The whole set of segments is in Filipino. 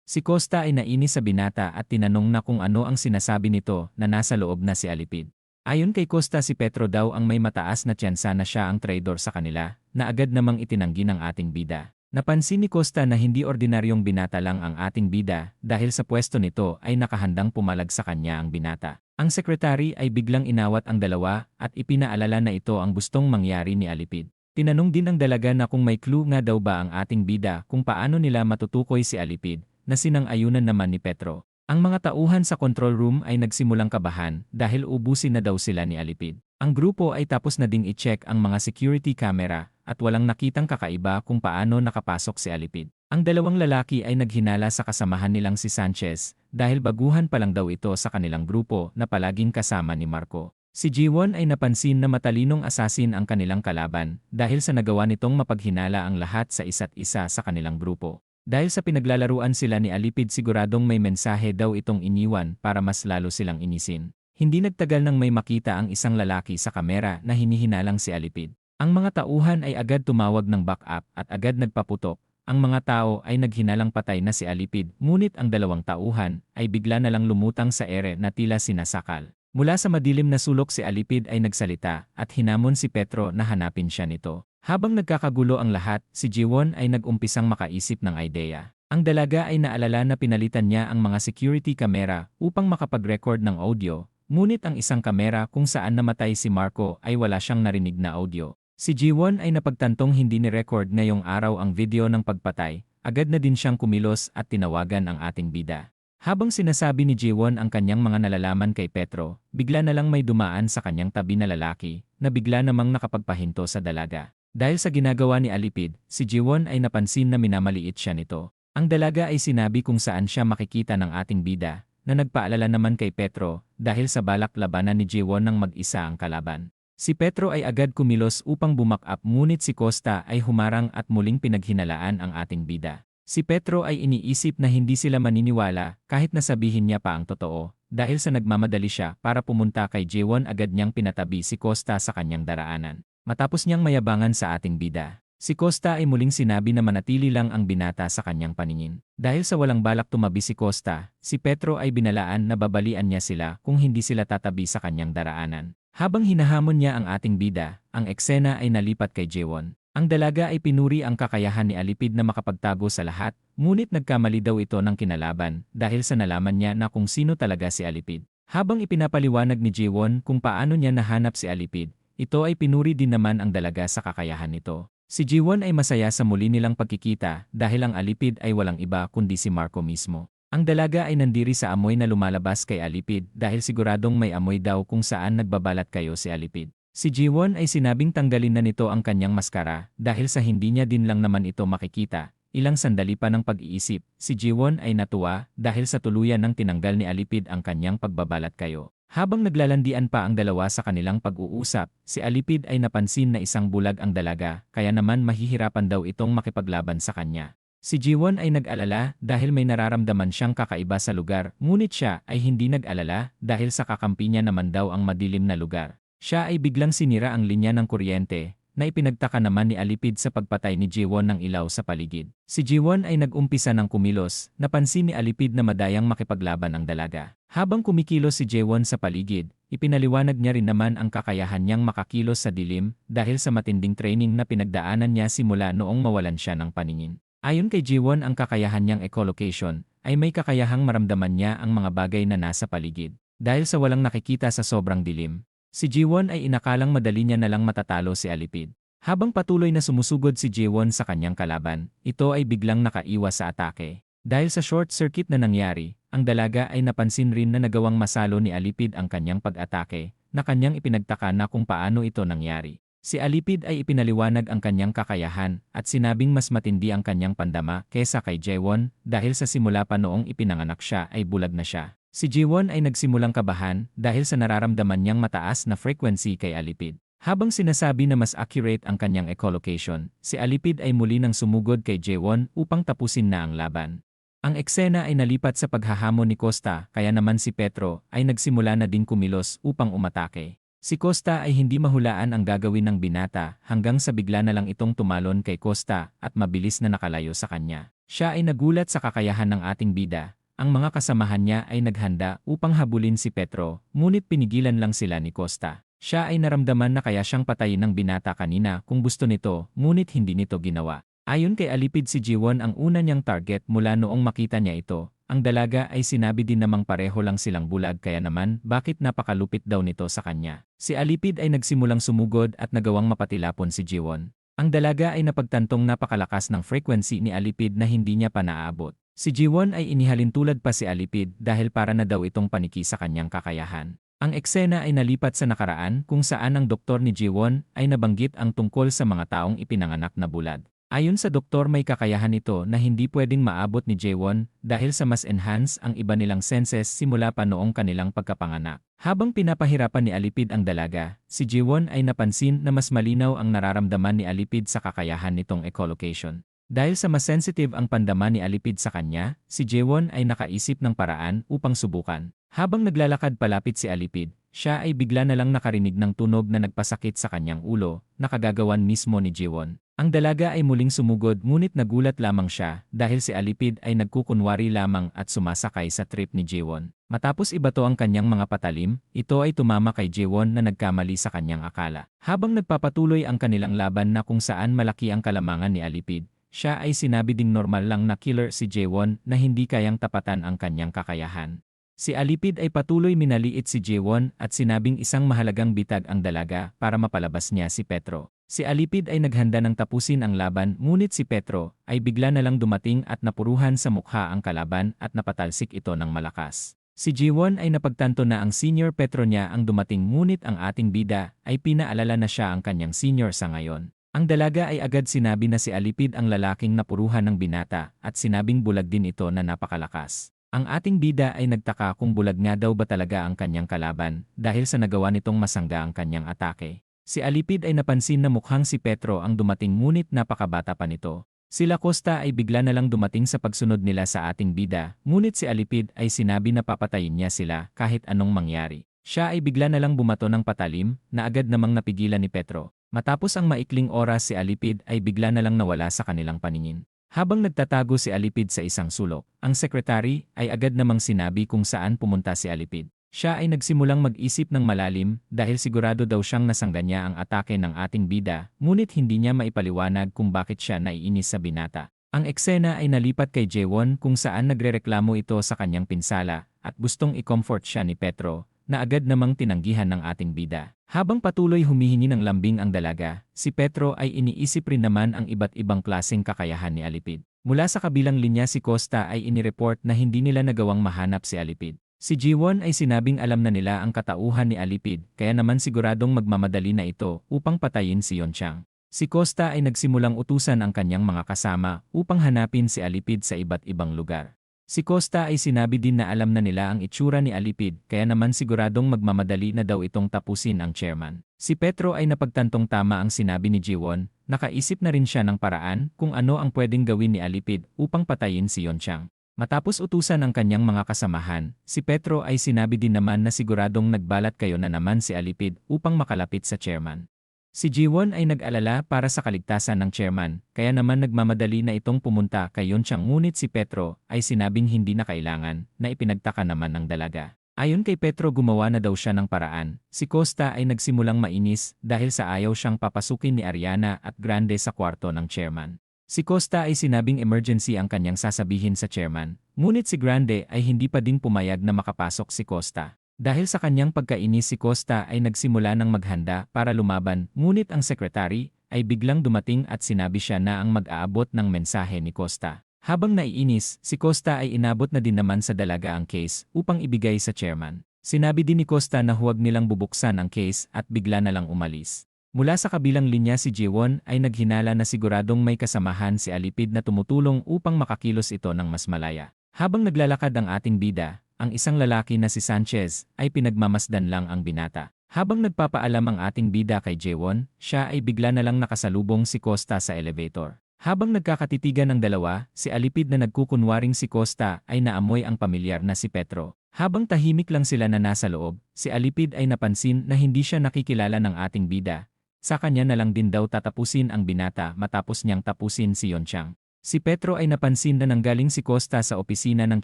Si Costa ay nainis sa binata at tinanong na kung ano ang sinasabi nito na nasa loob na si Alipid. Ayon kay Costa, si Petro daw ang may mataas na tsansa na siya ang traidor sa kanila, na agad namang itinanggi ng ating bida. Napansin ni Costa na hindi ordinaryong binata lang ang ating bida dahil sa pwesto nito ay nakahandang pumalag sa kanya ang binata. Ang sekretary ay biglang inawat ang dalawa at ipinaalala na ito ang gustong mangyari ni Alipid. Tinanong din ang dalaga na kung may clue nga daw ba ang ating bida kung paano nila matutukoy si Alipid, na sinang-ayunan naman ni Petro. Ang mga tauhan sa control room ay nagsimulang kabahan dahil ubusin na daw sila ni Alipid. Ang grupo ay tapos na ding i-check ang mga security camera at walang nakitang kakaiba kung paano nakapasok si Alipid. Ang dalawang lalaki ay naghinala sa kasamahan nilang si Sanchez dahil baguhan pa lang daw ito sa kanilang grupo na palaging kasama ni Marco. Si Jiwon ay napansin na matalinong asasin ang kanilang kalaban dahil sa nagawa nitong mapaghinala ang lahat sa isa't isa sa kanilang grupo. Dahil sa pinaglalaruan sila ni Alipid, siguradong may mensahe daw itong iniwan para mas lalo silang inisin. Hindi nagtagal nang may makita ang isang lalaki sa kamera na hinihinalang si Alipid. Ang mga tauhan ay agad tumawag ng backup at agad nagpaputok. Ang mga tao ay naghinalang patay na si Alipid, ngunit ang dalawang tauhan ay bigla na lang lumutang sa ere na tila sinasakal. Mula sa madilim na sulok si Alipid ay nagsalita at hinamon si Petro na hanapin siya nito. Habang nagkakagulo ang lahat, si Jiwon ay nag-umpisang makaisip ng ideya. Ang dalaga ay naalala na pinalitan niya ang mga security camera upang makapag-record ng audio, ngunit ang isang kamera kung saan namatay si Marco ay wala siyang narinig na audio. Si Jiwon ay napagtantong hindi ni-record ngayong araw ang video ng pagpatay, agad na din siyang kumilos at tinawagan ang ating bida. Habang sinasabi ni Jiwon ang kanyang mga nalalaman kay Petro, bigla na lang may dumaan sa kanyang tabi na lalaki na bigla namang nakapagpahinto sa dalaga. Dahil sa ginagawa ni Alipid, si Jiwon ay napansin na minamaliit siya nito. Ang dalaga ay sinabi kung saan siya makikita ng ating bida, na nagpaalala naman kay Petro dahil sa balak labanan ni Jiwon ng mag-isa ang kalaban. Si Petro ay agad kumilos upang bumak-up, ngunit si Costa ay humarang at muling pinaghinalaan ang ating bida. Si Petro ay iniisip na hindi sila maniniwala kahit nasabihin niya pa ang totoo, dahil sa nagmamadali siya para pumunta kay Jiwon, agad niyang pinatabi si Costa sa kanyang daraanan. Matapos niyang mayabangan sa ating bida, si Costa ay muling sinabi na manatili lang ang binata sa kanyang paningin. Dahil sa walang balak tumabi si Costa, si Petro ay binalaan na babalian niya sila kung hindi sila tatabi sa kanyang daraanan. Habang hinahamon niya ang ating bida, ang eksena ay nalipat kay Jiwon. Ang dalaga ay pinuri ang kakayahan ni Alipid na makapagtago sa lahat, ngunit nagkamali daw ito ng kinalaban dahil sa nalaman niya na kung sino talaga si Alipid. Habang ipinapaliwanag ni Jiwon kung paano niya nahanap si Alipid, ito ay pinuri din naman ang dalaga sa kakayahan nito. Si Jiwon ay masaya sa muli nilang pagkikita dahil ang Alipid ay walang iba kundi si Marco mismo. Ang dalaga ay nandiri sa amoy na lumalabas kay Alipid dahil siguradong may amoy daw kung saan nagbabalat kayo si Alipid. Si Jiwon ay sinabing tanggalin na nito ang kanyang maskara dahil sa hindi niya din lang naman ito makikita. Ilang sandali pa ng pag-iisip, si Jiwon ay natuwa dahil sa tuluyan ng tinanggal ni Alipid ang kanyang pagbabalat kayo. Habang naglalandian pa ang dalawa sa kanilang pag-uusap, si Alipid ay napansin na isang bulag ang dalaga, kaya naman mahihirapan daw itong makipaglaban sa kanya. Si Jiwon ay nag-alala dahil may nararamdaman siyang kakaiba sa lugar, ngunit siya ay hindi nag-alala dahil sa kakampi niya naman daw ang madilim na lugar. Siya ay biglang sinira ang linya ng kuryente, na ipinagtaka naman ni Alipid sa pagpatay ni Jiwon ng ilaw sa paligid. Si Jiwon ay nag-umpisa ng kumilos, napansin ni Alipid na madayang makipaglaban ang dalaga. Habang kumikilos si Jiwon sa paligid, ipinaliwanag niya rin naman ang kakayahan niyang makakilos sa dilim dahil sa matinding training na pinagdaanan niya simula noong mawalan siya ng paningin. Ayon kay Jiwon, ang kakayahan niyang echolocation ay may kakayahang maramdaman niya ang mga bagay na nasa paligid. Dahil sa walang nakikita sa sobrang dilim, si Jiwon ay inakalang madali niya na lang matatalo si Alipid. Habang patuloy na sumusugod si Jiwon sa kanyang kalaban, ito ay biglang nakaiwas sa atake. Dahil sa short circuit na nangyari, ang dalaga ay napansin rin na nagawang masalo ni Alipid ang kanyang pag-atake, na kanyang ipinagtaka na kung paano ito nangyari. Si Alipid ay ipinaliwanag ang kanyang kakayahan at sinabing mas matindi ang kanyang pandama kesa kay Jiwon dahil sa simula pa noong ipinanganak siya ay bulag na siya. Si Jiwon ay nagsimulang kabahan dahil sa nararamdaman niyang mataas na frequency kay Alipid. Habang sinasabi na mas accurate ang kanyang echolocation, si Alipid ay muli nang sumugod kay Jiwon upang tapusin na ang laban. Ang eksena ay nalipat sa paghahamon ni Costa, kaya naman si Petro ay nagsimula na din kumilos upang umatake. Si Costa ay hindi mahulaan ang gagawin ng binata hanggang sa bigla na lang itong tumalon kay Costa at mabilis na nakalayo sa kanya. Siya ay nagulat sa kakayahan ng ating bida. Ang mga kasamahan niya ay naghanda upang habulin si Petro, ngunit pinigilan lang sila ni Costa. Siya ay naramdaman na kaya siyang patayin ng binata kanina kung gusto nito, ngunit hindi nito ginawa. Ayon kay Alipid, si Jiwon ang una niyang target mula noong makita niya ito. Ang dalaga ay sinabi din namang pareho lang silang bulag, kaya naman bakit napakalupit daw nito sa kanya. Si Alipid ay nagsimulang sumugod at nagawang mapatilapon si Jiwon. Ang dalaga ay napagtantong napakalakas ng frequency ni Alipid na hindi niya pa naaabot. Si Jiwon ay inihalin tulad pa si Alipid dahil para na daw itong paniki sa kanyang kakayahan. Ang eksena ay nalipat sa nakaraan kung saan ang doktor ni Jiwon ay nabanggit ang tungkol sa mga taong ipinanganak na bulag. Ayon sa doktor, may kakayahan ito na hindi pwedeng maabot ni Jiwon dahil sa mas enhance ang iba nilang senses simula pa noong kanilang pagkapanganak. Habang pinapahirapan ni Alipid ang dalaga, si Jiwon ay napansin na mas malinaw ang nararamdaman ni Alipid sa kakayahan nitong echolocation. Dahil sa mas sensitive ang pandama ni Alipid sa kanya, si Jiwon ay nakaisip ng paraan upang subukan. Habang naglalakad palapit si Alipid, siya ay bigla na lang nakarinig ng tunog na nagpasakit sa kanyang ulo, na kagagawan mismo ni Jiwon. Ang dalaga ay muling sumugod, ngunit nagulat lamang siya dahil si Alipid ay nagkukunwari lamang at sumasakay sa trip ni Jiwon. Matapos ibato ang kanyang mga patalim, ito ay tumama kay Jiwon na nagkamali sa kanyang akala. Habang nagpapatuloy ang kanilang laban na kung saan malaki ang kalamangan ni Alipid, siya ay sinabi ding normal lang na killer si Jiwon na hindi kayang tapatan ang kanyang kakayahan. Si Alipid ay patuloy minaliit si Jiwon at sinabing isang mahalagang bitag ang dalaga para mapalabas niya si Petro. Si Alipid ay naghanda ng tapusin ang laban, ngunit si Petro ay bigla na lang dumating at napuruhan sa mukha ang kalaban at napatalsik ito ng malakas. Si Jiwon ay napagtanto na ang senior Petro niya ang dumating, ngunit ang ating bida ay pinaalala na siya ang kanyang senior sa ngayon. Ang dalaga ay agad sinabi na si Alipid ang lalaking napuruhan ng binata at sinabing bulag din ito na napakalakas. Ang ating bida ay nagtaka kung bulag nga daw ba talaga ang kanyang kalaban dahil sa nagawa nitong masangga ang kanyang atake. Si Alipid ay napansin na mukhang si Petro ang dumating, ngunit napakabata pa nito. Sila Costa ay bigla na lang dumating sa pagsunod nila sa ating bida, ngunit si Alipid ay sinabi na papatayin niya sila kahit anong mangyari. Siya ay bigla na lang bumato ng patalim na agad namang napigilan ni Petro. Matapos ang maikling oras, si Alipid ay bigla na lang nawala sa kanilang paningin. Habang nagtatago si Alipid sa isang sulok, ang sekretary ay agad namang sinabi kung saan pumunta si Alipid. Siya ay nagsimulang mag-isip ng malalim dahil sigurado daw siyang nasangga niya ang atake ng ating bida, ngunit hindi niya maipaliwanag kung bakit siya naiinis sa binata. Ang eksena ay nalipat kay Jiwon kung saan nagrereklamo ito sa kanyang pinsala at gustong i-comfort siya ni Petro, na agad namang tinanggihan ng ating bida. Habang patuloy humihingi ng lambing ang dalaga, si Petro ay iniisip rin naman ang iba't ibang klaseng kakayahan ni Alipid. Mula sa kabilang linya, si Costa ay inireport na hindi nila nagawang mahanap si Alipid. Si Jiwon ay sinabing alam na nila ang katauhan ni Alipid, kaya naman siguradong magmamadali na ito upang patayin si Yeonchang. Si Costa ay nagsimulang utusan ang kanyang mga kasama upang hanapin si Alipid sa iba't ibang lugar. Si Costa ay sinabi din na alam na nila ang itsura ni Alipid, kaya naman siguradong magmamadali na daw itong tapusin ang chairman. Si Petro ay napagtantong tama ang sinabi ni Jiwon, nakaisip na rin siya ng paraan kung ano ang pwedeng gawin ni Alipid upang patayin si Yeonchang. Matapos utusan ang kanyang mga kasamahan, si Petro ay sinabi din naman na siguradong nagbalat kayo na naman si Alipid upang makalapit sa chairman. Si Jiwon ay nag-alala para sa kaligtasan ng chairman, kaya naman nagmamadali na itong pumunta kay Yeonchang, ngunit si Petro ay sinabing hindi na kailangan, na ipinagtaka naman ng dalaga. Ayon kay Petro, gumawa na daw siya ng paraan. Si Costa ay nagsimulang mainis dahil sa ayaw siyang papasukin ni Ariana at Grande sa kwarto ng chairman. Si Costa ay sinabing emergency ang kanyang sasabihin sa chairman, ngunit si Grande ay hindi pa din pumayag na makapasok si Costa. Dahil sa kanyang pagkainis, si Costa ay nagsimula ng maghanda para lumaban, ngunit ang sekretary ay biglang dumating at sinabi siya na ang mag-aabot ng mensahe ni Costa. Habang naiinis, si Costa ay inabot na din naman sa dalaga ang case upang ibigay sa chairman. Sinabi din ni Costa na huwag nilang bubuksan ang case at bigla na lang umalis. Mula sa kabilang linya, si Jiwon ay naghinala na siguradong may kasamahan si Alipid na tumutulong upang makakilos ito ng mas malaya. Habang naglalakad ang ating bida, ang isang lalaki na si Sanchez ay pinagmamasdan lang ang binata. Habang nagpapaalam ang ating bida kay Jiwon, siya ay bigla na lang nakasalubong si Costa sa elevator. Habang nagkakatitigan ng dalawa, si Alipid na nagkukunwaring si Costa ay naamoy ang pamilyar na si Petro. Habang tahimik lang sila na nasa loob, si Alipid ay napansin na hindi siya nakikilala ng ating bida. Sa kanya na lang din daw tatapusin ang binata matapos niyang tapusin si Yeonchang. Si Petro ay napansin na nanggaling si Costa sa opisina ng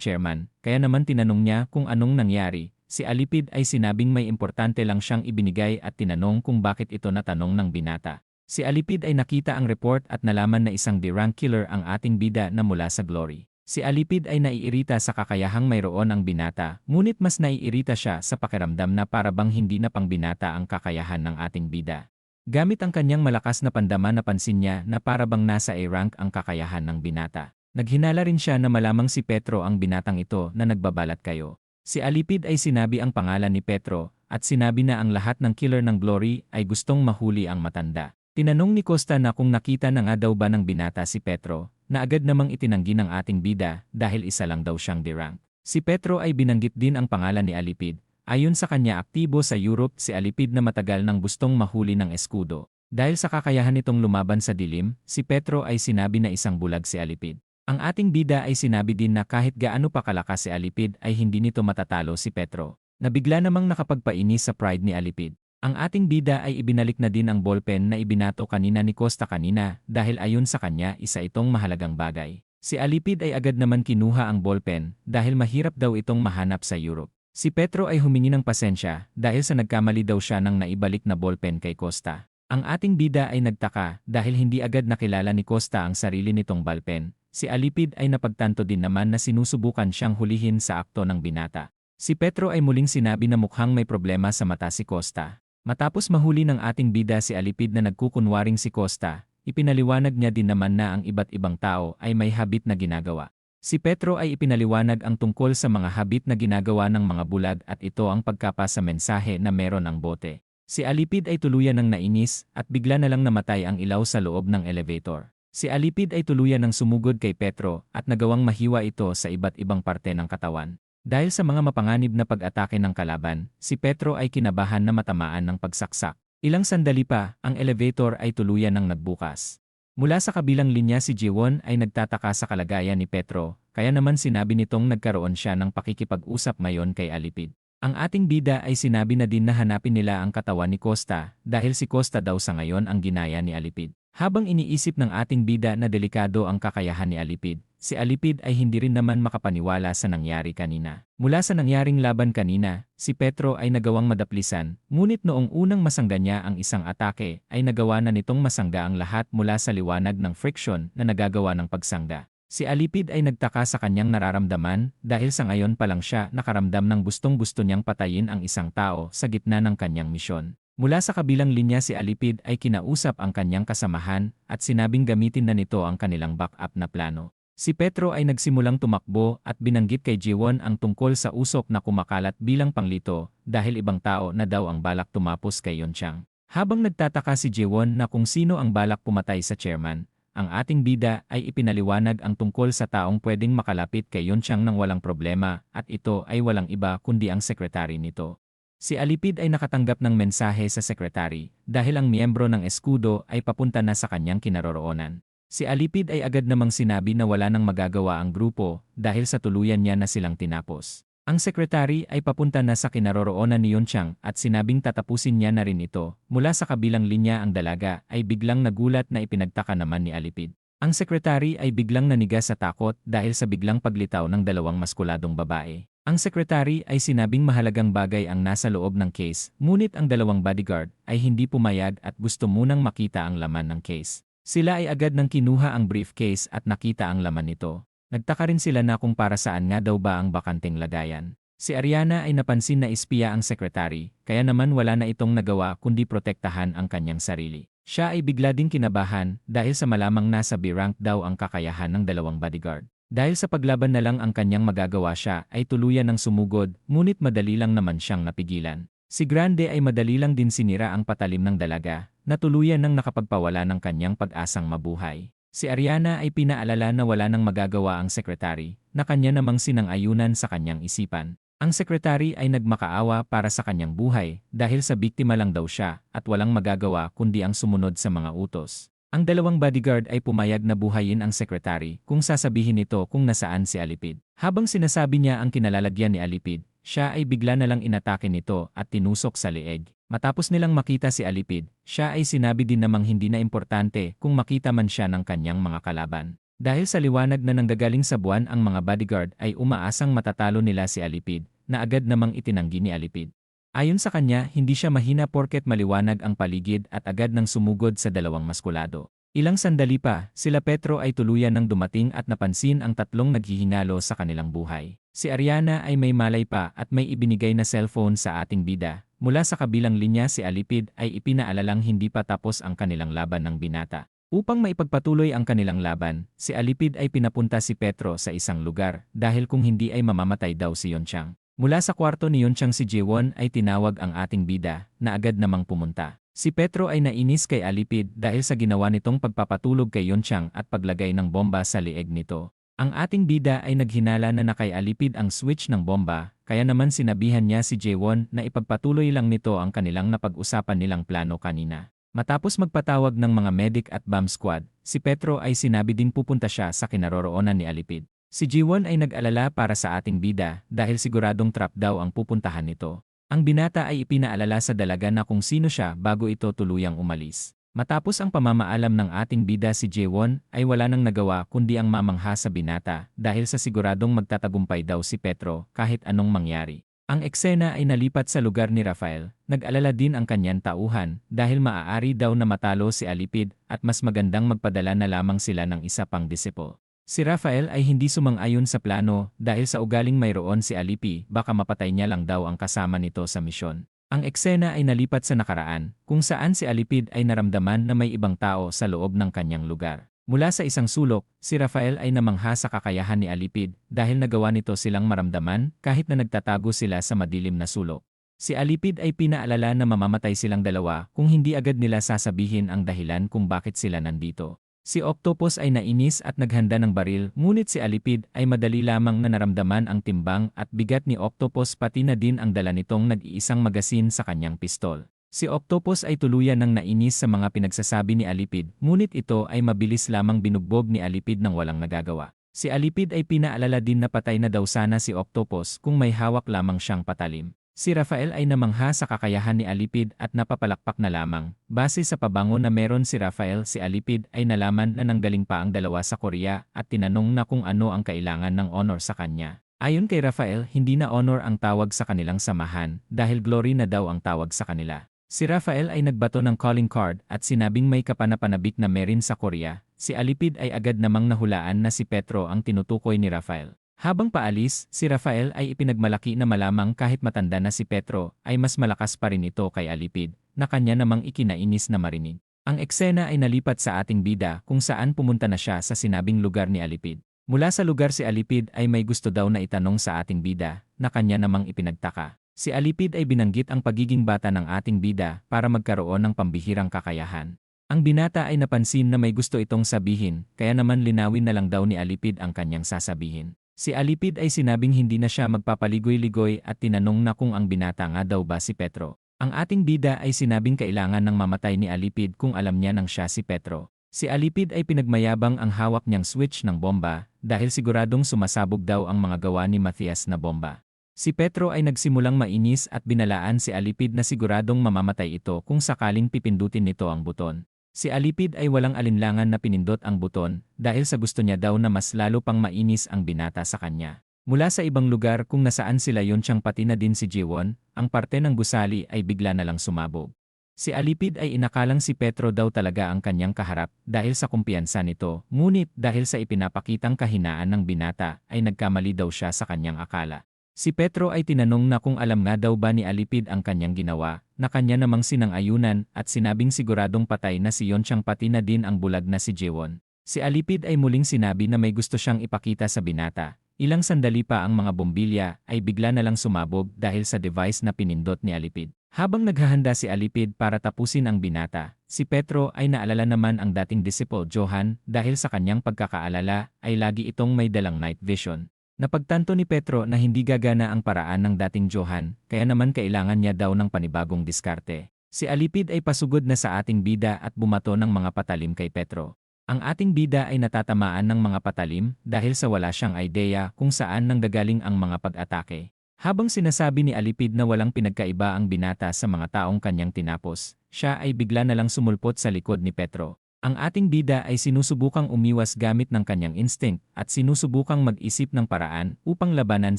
chairman, kaya naman tinanong niya kung anong nangyari. Si Alipid ay sinabing may importante lang siyang ibinigay at tinanong kung bakit ito natanong ng binata. Si Alipid ay nakita ang report at nalaman na isang D-rank killer ang ating bida na mula sa Glory. Si Alipid ay naiirita sa kakayahang mayroon ang binata, ngunit mas naiirita siya sa pakiramdam na parabang hindi na pang binata ang kakayahan ng ating bida. Gamit ang kanyang malakas na pandama napansin niya na parabang nasa A-rank ang kakayahan ng binata. Naghinala rin siya na malamang si Petro ang binatang ito na nagbabalat kayo. Si Alipid ay sinabi ang pangalan ni Petro at sinabi na ang lahat ng killer ng Glory ay gustong mahuli ang matanda. Tinanong ni Costa na kung nakita na nga daw ba ng binata si Petro, na agad namang itinanggi ng ating bida dahil isa lang daw siyang D-rank. Si Petro ay binanggit din ang pangalan ni Alipid. Ayon sa kanya aktibo sa Europe si Alipid na matagal nang gustong mahuli ng Escudo. Dahil sa kakayahan nitong lumaban sa dilim, si Petro ay sinabi na isang bulag si Alipid. Ang ating bida ay sinabi din na kahit gaano pa kalakas si Alipid ay hindi nito matatalo si Petro. Nabigla namang nakapagpainis sa pride ni Alipid. Ang ating bida ay ibinalik na din ang ballpen na ibinato kanina ni Costa kanina dahil ayon sa kanya isa itong mahalagang bagay. Si Alipid ay agad naman kinuha ang ballpen dahil mahirap daw itong mahanap sa Europe. Si Petro ay humingi ng pasensya dahil sa nagkamali daw siya nang naibalik na ballpen kay Costa. Ang ating bida ay nagtaka dahil hindi agad nakilala ni Costa ang sarili nitong ballpen. Si Alipid ay napagtanto din naman na sinusubukan siyang hulihin sa akto ng binata. Si Petro ay muling sinabi na mukhang may problema sa mata si Costa. Matapos mahuli ng ating bida si Alipid na nagkukunwaring si Costa, ipinaliwanag niya din naman na ang iba't ibang tao ay may habit na ginagawa. Si Petro ay ipinaliwanag ang tungkol sa mga habit na ginagawa ng mga bulag at ito ang pagkapa sa mensahe na meron ang bote. Si Alipid ay tuluyan ng nainis at bigla na lang namatay ang ilaw sa loob ng elevator. Si Alipid ay tuluyan ng sumugod kay Petro at nagawang mahiwa ito sa iba't ibang parte ng katawan. Dahil sa mga mapanganib na pag-atake ng kalaban, si Petro ay kinabahan na matamaan ng pagsaksak. Ilang sandali pa, ang elevator ay tuluyan ng nagbukas. Mula sa kabilang linya si Jiwon ay nagtataka sa kalagayan ni Petro, kaya naman sinabi nitong nagkaroon siya ng pakikipag-usap ngayon kay Alipid. Ang ating bida ay sinabi na din na hanapin nila ang katawan ni Costa dahil si Costa daw sa ngayon ang ginaya ni Alipid. Habang iniisip ng ating bida na delikado ang kakayahan ni Alipid, si Alipid ay hindi rin naman makapaniwala sa nangyari kanina. Mula sa nangyaring laban kanina, si Petro ay nagawang madaplisan, ngunit noong unang masangga niya ang isang atake, ay nagawa na nitong masangga ang lahat mula sa liwanag ng friction na nagagawa ng pagsangga. Si Alipid ay nagtaka sa kanyang nararamdaman dahil sa ngayon pa lang siya nakaramdam ng gustong-gusto niyang patayin ang isang tao sa gitna ng kanyang misyon. Mula sa kabilang linya si Alipid ay kinausap ang kanyang kasamahan at sinabing gamitin na nito ang kanilang backup na plano. Si Petro ay nagsimulang tumakbo at binanggit kay Jiwon ang tungkol sa usok na kumakalat bilang panglito dahil ibang tao na daw ang balak tumapos kay Yonchang. Habang nagtataka si Jiwon na kung sino ang balak pumatay sa chairman, ang ating bida ay ipinaliwanag ang tungkol sa taong pwedeng makalapit kay Yonchang nang walang problema at ito ay walang iba kundi ang sekretary nito. Si Alipid ay nakatanggap ng mensahe sa sekretary dahil ang miyembro ng Escudo ay papunta na sa kanyang kinaroroonan. Si Alipid ay agad namang sinabi na wala nang magagawa ang grupo dahil sa tuluyan niya na silang tinapos. Ang sekretary ay papunta na sa kinaroroonan ni Yonchang at sinabing tatapusin niya na rin ito. Mula sa kabilang linya ang dalaga ay biglang nagulat na ipinagtaka naman ni Alipid. Ang sekretary ay biglang naniga sa takot dahil sa biglang paglitaw ng dalawang maskuladong babae. Ang sekretary ay sinabing mahalagang bagay ang nasa loob ng case, ngunit ang dalawang bodyguard ay hindi pumayag at gusto munang makita ang laman ng case. Sila ay agad nang kinuha ang briefcase at nakita ang laman nito. Nagtaka rin sila na kung para saan nga daw ba ang bakanteng lagayan. Si Ariana ay napansin na espiya ang sekretary, kaya naman wala na itong nagawa kundi protektahan ang kanyang sarili. Siya ay bigla ding kinabahan dahil sa malamang nasa B-rank daw ang kakayahan ng dalawang bodyguard. Dahil sa paglaban na lang ang kanyang magagawa siya ay tuluyan ng sumugod, ngunit madali lang naman siyang napigilan. Si Grande ay madali lang din sinira ang patalim ng dalaga, na tuluyan nang nakapagpawala ng kanyang pag-asang mabuhay. Si Ariana ay pinaalala na wala nang magagawa ang sekretary, na kanya namang sinang-ayunan sa kanyang isipan. Ang sekretary ay nagmakaawa para sa kanyang buhay dahil sa biktima lang daw siya at walang magagawa kundi ang sumunod sa mga utos. Ang dalawang bodyguard ay pumayag na buhayin ang sekretary kung sasabihin nito kung nasaan si Alipid. Habang sinasabi niya ang kinalalagyan ni Alipid, siya ay bigla na lang inatake nito at tinusok sa leeg. Matapos nilang makita si Alipid, siya ay sinabi din namang hindi na importante kung makita man siya ng kanyang mga kalaban. Dahil sa liwanag na nanggagaling sa buwan ang mga bodyguard ay umaasang matatalo nila si Alipid, na agad namang itinanggi ni Alipid. Ayon sa kanya, hindi siya mahina porket maliwanag ang paligid at agad nang sumugod sa dalawang maskulado. Ilang sandali pa, sila Petro ay tuluyan ng dumating at napansin ang tatlong naghihingalo sa kanilang buhay. Si Ariana ay may malay pa at may ibinigay na cellphone sa ating bida. Mula sa kabilang linya si Alipid ay ipinaalalang hindi pa tapos ang kanilang laban ng binata. Upang maipagpatuloy ang kanilang laban, si Alipid ay pinapunta si Petro sa isang lugar dahil kung hindi ay mamamatay daw si Yonchang. Mula sa kwarto ni Yonchang si Jaewon ay tinawag ang ating bida na agad namang pumunta. Si Petro ay nainis kay Alipid dahil sa ginawa nitong pagpapatulog kay Yonchang at paglagay ng bomba sa lieg nito. Ang ating bida ay naghinala na kay Alipid ang switch ng bomba, kaya naman sinabihan niya si Jaewon na ipagpatuloy lang nito ang kanilang napag-usapan nilang plano kanina. Matapos magpatawag ng mga medic at bomb squad, si Petro ay sinabi ding pupunta siya sa kinaroroonan ni Alipid. Si Jaewon ay nag-alala para sa ating bida dahil siguradong trap daw ang pupuntahan nito. Ang binata ay ipinaalala sa dalaga na kung sino siya bago ito tuluyang umalis. Matapos ang pamamaalam ng ating bida si Jaewon ay wala nang nagawa kundi ang mamangha sa binata dahil sa siguradong magtatagumpay daw si Petro kahit anong mangyari. Ang eksena ay nalipat sa lugar ni Rafael, nag-alala din ang kanyang tauhan dahil maaari daw na matalo si Alipid at mas magandang magpadala na lamang sila ng isa pang disipo. Si Rafael ay hindi sumang-ayon sa plano dahil sa ugaling mayroon si Alipi baka mapatay niya lang daw ang kasama nito sa misyon. Ang eksena ay nalipat sa nakaraan kung saan si Alipid ay naramdaman na may ibang tao sa loob ng kanyang lugar. Mula sa isang sulok, si Rafael ay namangha sa kakayahan ni Alipid dahil nagawa nito silang maramdaman kahit na nagtatago sila sa madilim na sulok. Si Alipid ay pinaalala na mamamatay silang dalawa kung hindi agad nila sasabihin ang dahilan kung bakit sila nandito. Si Octopus ay nainis at naghanda ng baril, ngunit si Alipid ay madali lamang na naramdaman ang timbang at bigat ni Octopus pati na din ang dala nitong nag-iisang magasin sa kanyang pistol. Si Octopus ay tuluyan ng nainis sa mga pinagsasabi ni Alipid, ngunit ito ay mabilis lamang binugbog ni Alipid nang walang nagagawa. Si Alipid ay pinaalala din na patay na daw sana si Octopus kung may hawak lamang siyang patalim. Si Rafael ay namangha sa kakayahan ni Alipid at napapalakpak na lamang. Base sa pabango na meron si Rafael, si Alipid ay nalaman na nanggaling pa ang dalawa sa Korea at tinanong na kung ano ang kailangan ng honor sa kanya. Ayon kay Rafael, hindi na honor ang tawag sa kanilang samahan dahil glory na daw ang tawag sa kanila. Si Rafael ay nagbato ng calling card at sinabing may kapanapanabik na meron sa Korea. Si Alipid ay agad namang nahulaan na si Petro ang tinutukoy ni Rafael. Habang paalis, si Rafael ay ipinagmalaki na malamang kahit matanda na si Petro ay mas malakas pa rin ito kay Alipid, na kanya namang ikinainis na marinig. Ang eksena ay nalipat sa ating bida kung saan pumunta na siya sa sinabing lugar ni Alipid. Mula sa lugar si Alipid ay may gusto daw na itanong sa ating bida, na kanya namang ipinagtaka. Si Alipid ay binanggit ang pagiging bata ng ating bida para magkaroon ng pambihirang kakayahan. Ang binata ay napansin na may gusto itong sabihin, kaya naman linawin na lang daw ni Alipid ang kanyang sasabihin. Si Alipid ay sinabing hindi na siya magpapaligoy-ligoy at tinanong na kung ang binata nga daw ba si Petro. Ang ating bida ay sinabing kailangan ng mamatay ni Alipid kung alam niya nang siya si Petro. Si Alipid ay pinagmayabang ang hawak niyang switch ng bomba dahil siguradong sumasabog daw ang mga gawa ni Matthias na bomba. Si Petro ay nagsimulang mainis at binalaan si Alipid na siguradong mamamatay ito kung sakaling pipindutin nito ang buton. Si Alipid ay walang alinlangan na pinindot ang buton dahil sa gusto niya daw na mas lalo pang mainis ang binata sa kanya. Mula sa ibang lugar kung nasaan sila Yonchang pati na din si Jaewon, ang parte ng gusali ay bigla na lang sumabog. Si Alipid ay inakalang si Petro daw talaga ang kanyang kaharap dahil sa kumpiyansa nito, ngunit dahil sa ipinapakitang kahinaan ng binata ay nagkamali daw siya sa kanyang akala. Si Petro ay tinanong na kung alam nga daw ba ni Alipid ang kanyang ginawa, na kanya namang sinang-ayunan at sinabing siguradong patay na si Yonchang pati na din ang bulag na si Jaewon. Si Alipid ay muling sinabi na may gusto siyang ipakita sa binata. Ilang sandali pa ang mga bombilya ay bigla na lang sumabog dahil sa device na pinindot ni Alipid. Habang naghahanda si Alipid para tapusin ang binata, si Petro ay naalala naman ang dating disciple Johan dahil sa kanyang pagkakaalala ay lagi itong may dalang night vision. Napagtanto ni Petro na hindi gagana ang paraan ng dating Johan, kaya naman kailangan niya daw ng panibagong diskarte. Si Alipid ay pasugod na sa ating bida at bumato ng mga patalim kay Petro. Ang ating bida ay natatamaan ng mga patalim dahil sa wala siyang ideya kung saan nanggagaling ang mga pag-atake. Habang sinasabi ni Alipid na walang pinagkaiba ang binata sa mga taong kanyang tinapos, siya ay bigla na lang sumulpot sa likod ni Petro. Ang ating bida ay sinusubukang umiwas gamit ng kanyang instinct at sinusubukang mag-isip ng paraan upang labanan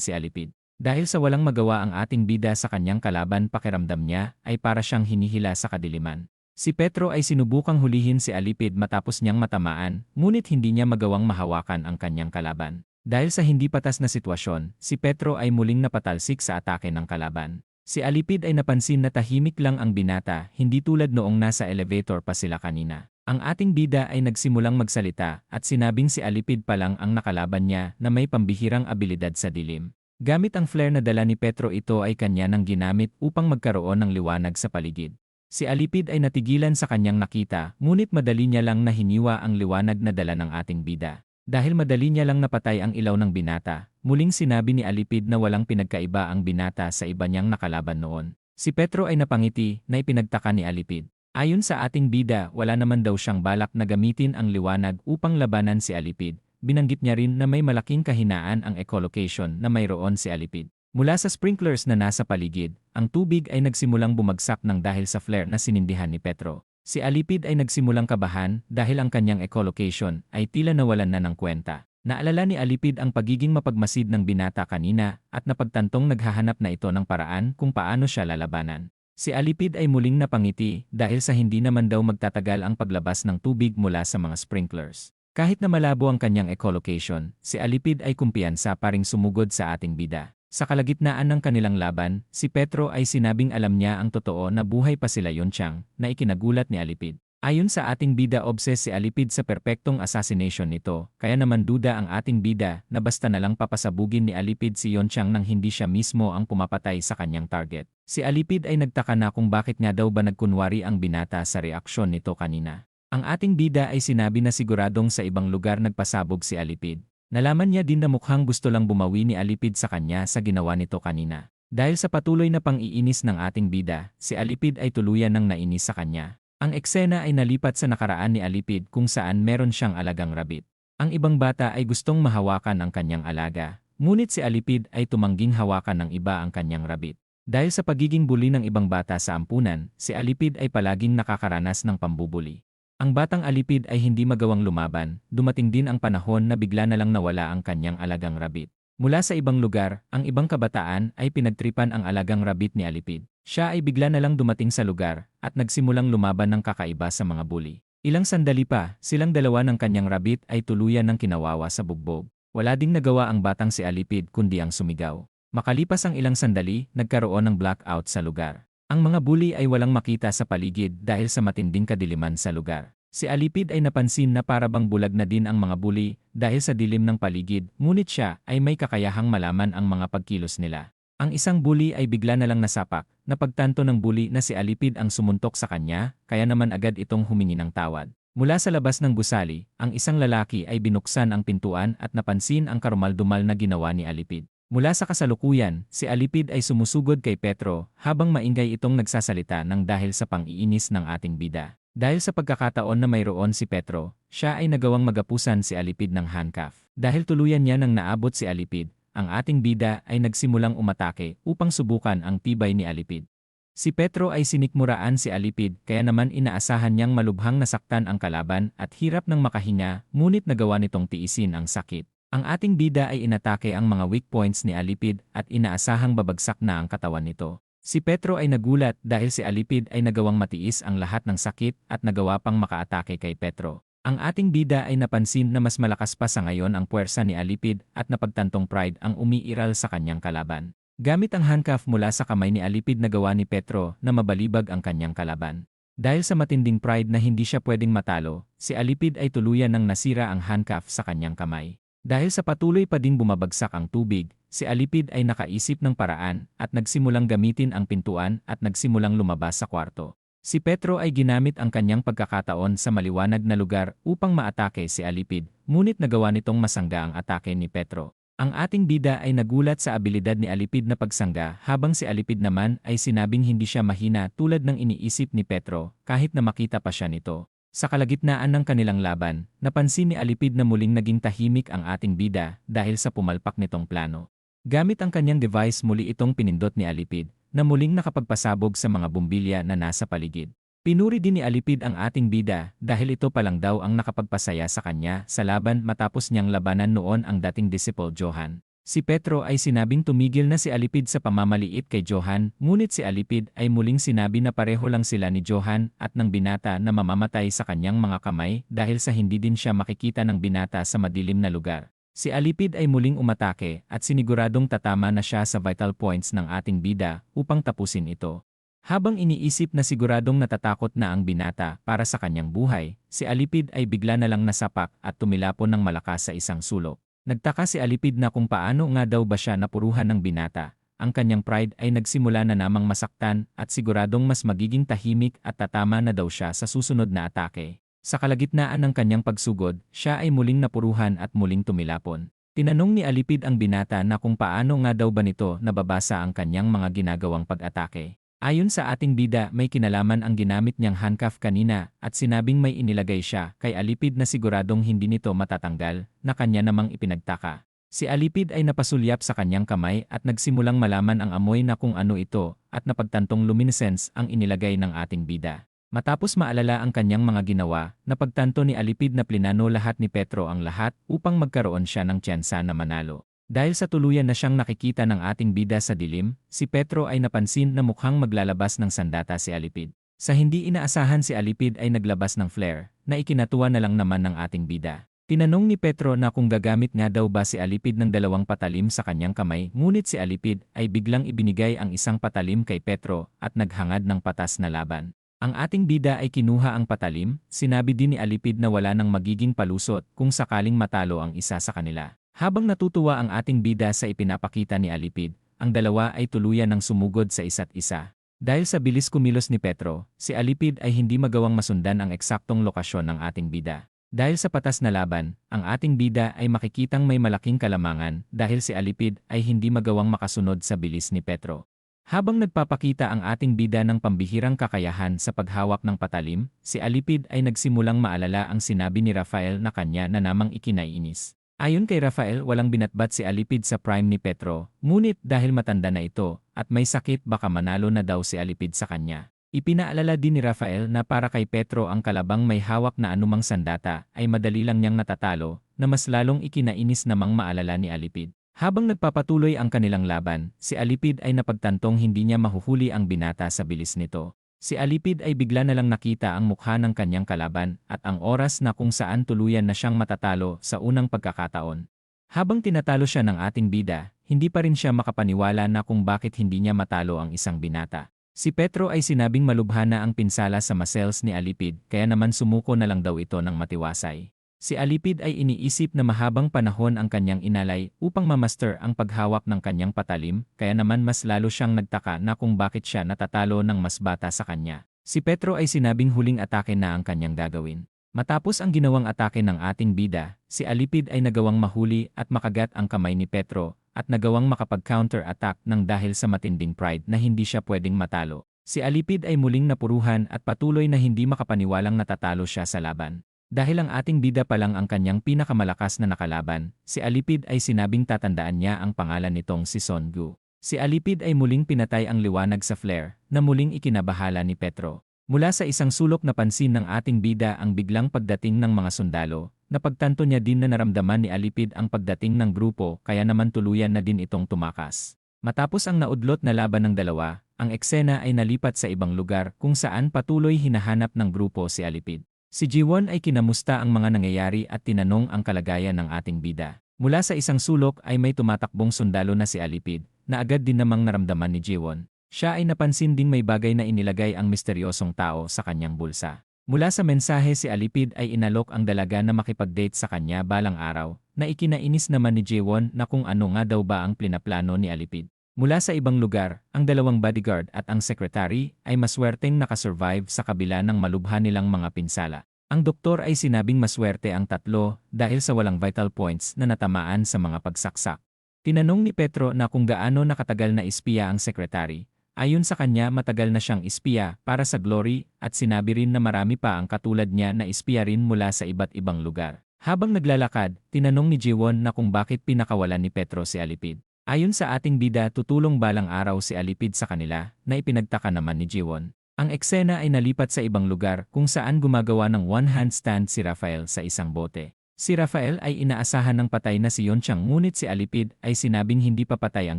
si Alipid. Dahil sa walang magawa ang ating bida sa kanyang kalaban, pakiramdam niya ay para siyang hinihila sa kadiliman. Si Petro ay sinubukang hulihin si Alipid matapos niyang matamaan, ngunit hindi niya magawang mahawakan ang kanyang kalaban. Dahil sa hindi patas na sitwasyon, si Petro ay muling napatalsik sa atake ng kalaban. Si Alipid ay napansin na tahimik lang ang binata, hindi tulad noong nasa elevator pa sila kanina. Ang ating bida ay nagsimulang magsalita at sinabing si Alipid pa lang ang nakalaban niya na may pambihirang abilidad sa dilim. Gamit ang flare na dala ni Petro, ito ay kanya nang ginamit upang magkaroon ng liwanag sa paligid. Si Alipid ay natigilan sa kanyang nakita, ngunit madali niya lang na hiniwa ang liwanag na dala ng ating bida. Dahil madali niya lang napatay ang ilaw ng binata, muling sinabi ni Alipid na walang pinagkaiba ang binata sa iba niyang nakalaban noon. Si Petro ay napangiti na ipinagtaka ni Alipid. Ayon sa ating bida, wala naman daw siyang balak na gamitin ang liwanag upang labanan si Alipid. Binanggit niya rin na may malaking kahinaan ang echolocation na mayroon si Alipid. Mula sa sprinklers na nasa paligid, ang tubig ay nagsimulang bumagsak ng dahil sa flare na sinindihan ni Petro. Si Alipid ay nagsimulang kabahan dahil ang kanyang echolocation ay tila nawalan na ng kwenta. Naalala ni Alipid ang pagiging mapagmasid ng binata kanina at napagtantong naghahanap na ito ng paraan kung paano siya lalabanan. Si Alipid ay muling napangiti dahil sa hindi naman daw magtatagal ang paglabas ng tubig mula sa mga sprinklers. Kahit na malabo ang kanyang echolocation, si Alipid ay kumpiyansa pa ring sumugod sa ating bida. Sa kalagitnaan ng kanilang laban, si Petro ay sinabing alam niya ang totoo na buhay pa sila Yonchang, na ikinagulat ni Alipid. Ayon sa ating bida, obses si Alipid sa perpektong assassination nito, kaya naman duda ang ating bida na basta nalang papasabugin ni Alipid si Yonchang nang hindi siya mismo ang pumapatay sa kanyang target. Si Alipid ay nagtaka na kung bakit nga daw ba nagkunwari ang binata sa reaksyon nito kanina. Ang ating bida ay sinabi na siguradong sa ibang lugar nagpasabog si Alipid. Nalaman niya din na mukhang gusto lang bumawi ni Alipid sa kanya sa ginawa nito kanina. Dahil sa patuloy na pang-iinis ng ating bida, si Alipid ay tuluyan ng nainis sa kanya. Ang eksena ay nalipat sa nakaraan ni Alipid kung saan meron siyang alagang rabbit. Ang ibang bata ay gustong mahawakan ang kanyang alaga, ngunit si Alipid ay tumangging hawakan ng iba ang kanyang rabbit. Dahil sa pagiging bully ng ibang bata sa ampunan, si Alipid ay palaging nakakaranas ng pambubuli. Ang batang Alipid ay hindi magawang lumaban, dumating din ang panahon na bigla na lang nawala ang kanyang alagang rabbit. Mula sa ibang lugar, ang ibang kabataan ay pinagtripan ang alagang rabbit ni Alipid. Siya ay bigla na lang dumating sa lugar at nagsimulang lumaban ng kakaiba sa mga bully. Ilang sandali pa, silang dalawa ng kanyang rabbit ay tuluyan ng kinawawa sa bugbog. Wala ding nagawa ang batang si Alipid kundi ang sumigaw. Makalipas ang ilang sandali, nagkaroon ng blackout sa lugar. Ang mga bully ay walang makita sa paligid dahil sa matinding kadiliman sa lugar. Si Alipid ay napansin na para bang bulag na din ang mga bully dahil sa dilim ng paligid, ngunit siya ay may kakayahang malaman ang mga pagkilos nila. Ang isang bully ay bigla na lang nasapak, napagtanto ng bully na si Alipid ang sumuntok sa kanya, kaya naman agad itong humingi ng tawad. Mula sa labas ng gusali, ang isang lalaki ay binuksan ang pintuan at napansin ang karumaldumal na ginawa ni Alipid. Mula sa kasalukuyan, si Alipid ay sumusugod kay Petro habang maingay itong nagsasalita ng dahil sa pang-iinis ng ating bida. Dahil sa pagkakataon na mayroon si Petro, siya ay nagawang magapusan si Alipid ng handcuff. Dahil tuluyan niya nang naabot si Alipid, ang ating bida ay nagsimulang umatake upang subukan ang tibay ni Alipid. Si Petro ay sinikmuraan si Alipid kaya naman inaasahan niyang malubhang nasaktan ang kalaban at hirap ng makahinga, ngunit nagawa nitong tiisin ang sakit. Ang ating bida ay inatake ang mga weak points ni Alipid at inaasahang babagsak na ang katawan nito. Si Petro ay nagulat dahil si Alipid ay nagawang matiis ang lahat ng sakit at nagawa pang makaatake kay Petro. Ang ating bida ay napansin na mas malakas pa sa ngayon ang puwersa ni Alipid at napagtantong pride ang umiiral sa kanyang kalaban. Gamit ang handcuff mula sa kamay ni Alipid nagawa ni Petro na mabalibag ang kanyang kalaban. Dahil sa matinding pride na hindi siya pwedeng matalo, si Alipid ay tuluyan ng nasira ang handcuff sa kanyang kamay. Dahil sa patuloy pa ding bumabagsak ang tubig, si Alipid ay nakaisip ng paraan at nagsimulang gamitin ang pintuan at nagsimulang lumabas sa kwarto. Si Petro ay ginamit ang kanyang pagkakataon sa maliwanag na lugar upang maatake si Alipid, ngunit nagawa nitong masangga ang atake ni Petro. Ang ating bida ay nagulat sa abilidad ni Alipid na pagsangga habang si Alipid naman ay sinabing hindi siya mahina tulad ng iniisip ni Petro kahit na makita pa siya nito. Sa kalagitnaan ng kanilang laban, napansin ni Alipid na muling naging tahimik ang ating bida dahil sa pumalpak nitong plano. Gamit ang kanyang device muli itong pinindot ni Alipid na muling nakapagpasabog sa mga bumbilya na nasa paligid. Pinuri din ni Alipid ang ating bida dahil ito pa lang daw ang nakapagpasaya sa kanya sa laban matapos niyang labanan noon ang dating disciple Johan. Si Petro ay sinabing tumigil na si Alipid sa pamamaliit kay Johan, ngunit si Alipid ay muling sinabi na pareho lang sila ni Johan at ng binata na mamamatay sa kanyang mga kamay dahil sa hindi din siya makikita ng binata sa madilim na lugar. Si Alipid ay muling umatake at siniguradong tatama na siya sa vital points ng ating bida upang tapusin ito. Habang iniisip na siguradong natatakot na ang binata para sa kanyang buhay, si Alipid ay bigla na lang nasapak at tumilapon ng malakas sa isang sulok. Nagtaka si Alipid na kung paano nga daw ba siya napuruhan ng binata. Ang kanyang pride ay nagsimula na namang masaktan at siguradong mas magiging tahimik at tatama na daw siya sa susunod na atake. Sa kalagitnaan ng kanyang pagsugod, siya ay muling napuruhan at muling tumilapon. Tinanong ni Alipid ang binata na kung paano nga daw ba nito nababasa ang kanyang mga ginagawang pag-atake. Ayon sa ating bida may kinalaman ang ginamit niyang handcuff kanina at sinabing may inilagay siya kay Alipid na siguradong hindi nito matatanggal na kanya namang ipinagtaka. Si Alipid ay napasulyap sa kanyang kamay at nagsimulang malaman ang amoy na kung ano ito at napagtantong luminescence ang inilagay ng ating bida. Matapos maalala ang kanyang mga ginawa, napagtanto ni Alipid na plinano lahat ni Petro ang lahat upang magkaroon siya ng tsansa na manalo. Dahil sa tuluyan na siyang nakikita ng ating bida sa dilim, si Petro ay napansin na mukhang maglalabas ng sandata si Alipid. Sa hindi inaasahan si Alipid ay naglabas ng flare, na ikinatuwa na lang naman ng ating bida. Tinanong ni Petro na kung gagamit nga daw ba si Alipid ng dalawang patalim sa kanyang kamay, ngunit si Alipid ay biglang ibinigay ang isang patalim kay Petro at naghangad ng patas na laban. Ang ating bida ay kinuha ang patalim, sinabi din ni Alipid na wala nang magiging palusot kung sakaling matalo ang isa sa kanila. Habang natutuwa ang ating bida sa ipinapakita ni Alipid, ang dalawa ay tuluyan ng sumugod sa isa't isa. Dahil sa bilis kumilos ni Petro, si Alipid ay hindi magawang masundan ang eksaktong lokasyon ng ating bida. Dahil sa patas na laban, ang ating bida ay makikitang may malaking kalamangan dahil si Alipid ay hindi magawang makasunod sa bilis ni Petro. Habang nagpapakita ang ating bida ng pambihirang kakayahan sa paghawak ng patalim, si Alipid ay nagsimulang maalala ang sinabi ni Rafael na kanya na namang ikinainis. Ayon kay Rafael walang binatbat si Alipid sa prime ni Petro, ngunit dahil matanda na ito at may sakit baka manalo na daw si Alipid sa kanya. Ipinaalala din ni Rafael na para kay Petro ang kalabang may hawak na anumang sandata ay madali lang niyang natatalo na mas lalong ikinainis namang maalala ni Alipid. Habang nagpapatuloy ang kanilang laban, si Alipid ay napagtantong hindi niya mahuhuli ang binata sa bilis nito. Si Alipid ay bigla na lang nakita ang mukha ng kanyang kalaban at ang oras na kung saan tuluyan na siyang matatalo sa unang pagkakataon. Habang tinatalo siya ng ating bida, hindi pa rin siya makapaniwala na kung bakit hindi niya matalo ang isang binata. Si Petro ay sinabing malubha na ang pinsala sa muscles ni Alipid kaya naman sumuko na lang daw ito ng matiwasay. Si Alipid ay iniisip na mahabang panahon ang kanyang inalay upang mamaster ang paghawak ng kanyang patalim, kaya naman mas lalo siyang nagtaka na kung bakit siya natatalo ng mas bata sa kanya. Si Petro ay sinabing huling atake na ang kanyang gagawin. Matapos ang ginawang atake ng ating bida, si Alipid ay nagawang mahuli at makagat ang kamay ni Petro at nagawang makapag-counter-attack ng dahil sa matinding pride na hindi siya pwedeng matalo. Si Alipid ay muling napuruhan at patuloy na hindi makapaniwalang natatalo siya sa laban. Dahil ang ating bida pa lang ang kanyang pinakamalakas na nakalaban, si Alipid ay sinabing tatandaan niya ang pangalan nitong si Son Gu. Si Alipid ay muling pinatay ang liwanag sa flare na muling ikinabahala ni Petro. Mula sa isang sulok na pansin ng ating bida ang biglang pagdating ng mga sundalo, napagtanto niya din na naramdaman ni Alipid ang pagdating ng grupo kaya naman tuluyan na din itong tumakas. Matapos ang naudlot na laban ng dalawa, ang eksena ay nalipat sa ibang lugar kung saan patuloy hinahanap ng grupo si Alipid. Si Jiwon ay kinamusta ang mga nangyayari at tinanong ang kalagayan ng ating bida. Mula sa isang sulok ay may tumatakbong sundalo na si Alipid, na agad din namang naramdaman ni Jiwon. Siya ay napansin ding may bagay na inilagay ang misteryosong tao sa kanyang bulsa. Mula sa mensahe si Alipid ay inalok ang dalaga na makipag-date sa kanya balang araw, na ikinainis naman ni Jiwon na kung ano nga daw ba ang plinaplano ni Alipid. Mula sa ibang lugar, ang dalawang bodyguard at ang secretary ay maswerteng nakasurvive sa kabila ng malubha nilang mga pinsala. Ang doktor ay sinabing maswerte ang tatlo dahil sa walang vital points na natamaan sa mga pagsaksak. Tinanong ni Petro na kung gaano nakatagal na espiya ang secretary. Ayon sa kanya matagal na siyang espiya para sa Glory at sinabi rin na marami pa ang katulad niya na espiya rin mula sa iba't ibang lugar. Habang naglalakad, tinanong ni Jiwon na kung bakit pinakawalan ni Petro si Alipid. Ayon sa ating bida tutulong balang araw si Alipid sa kanila na ipinagtaka naman ni Jiwon. Ang eksena ay nalipat sa ibang lugar kung saan gumagawa ng one-hand stand si Rafael sa isang bote. Si Rafael ay inaasahan ng patay na si Yonchang ngunit si Alipid ay sinabing hindi pa patay ang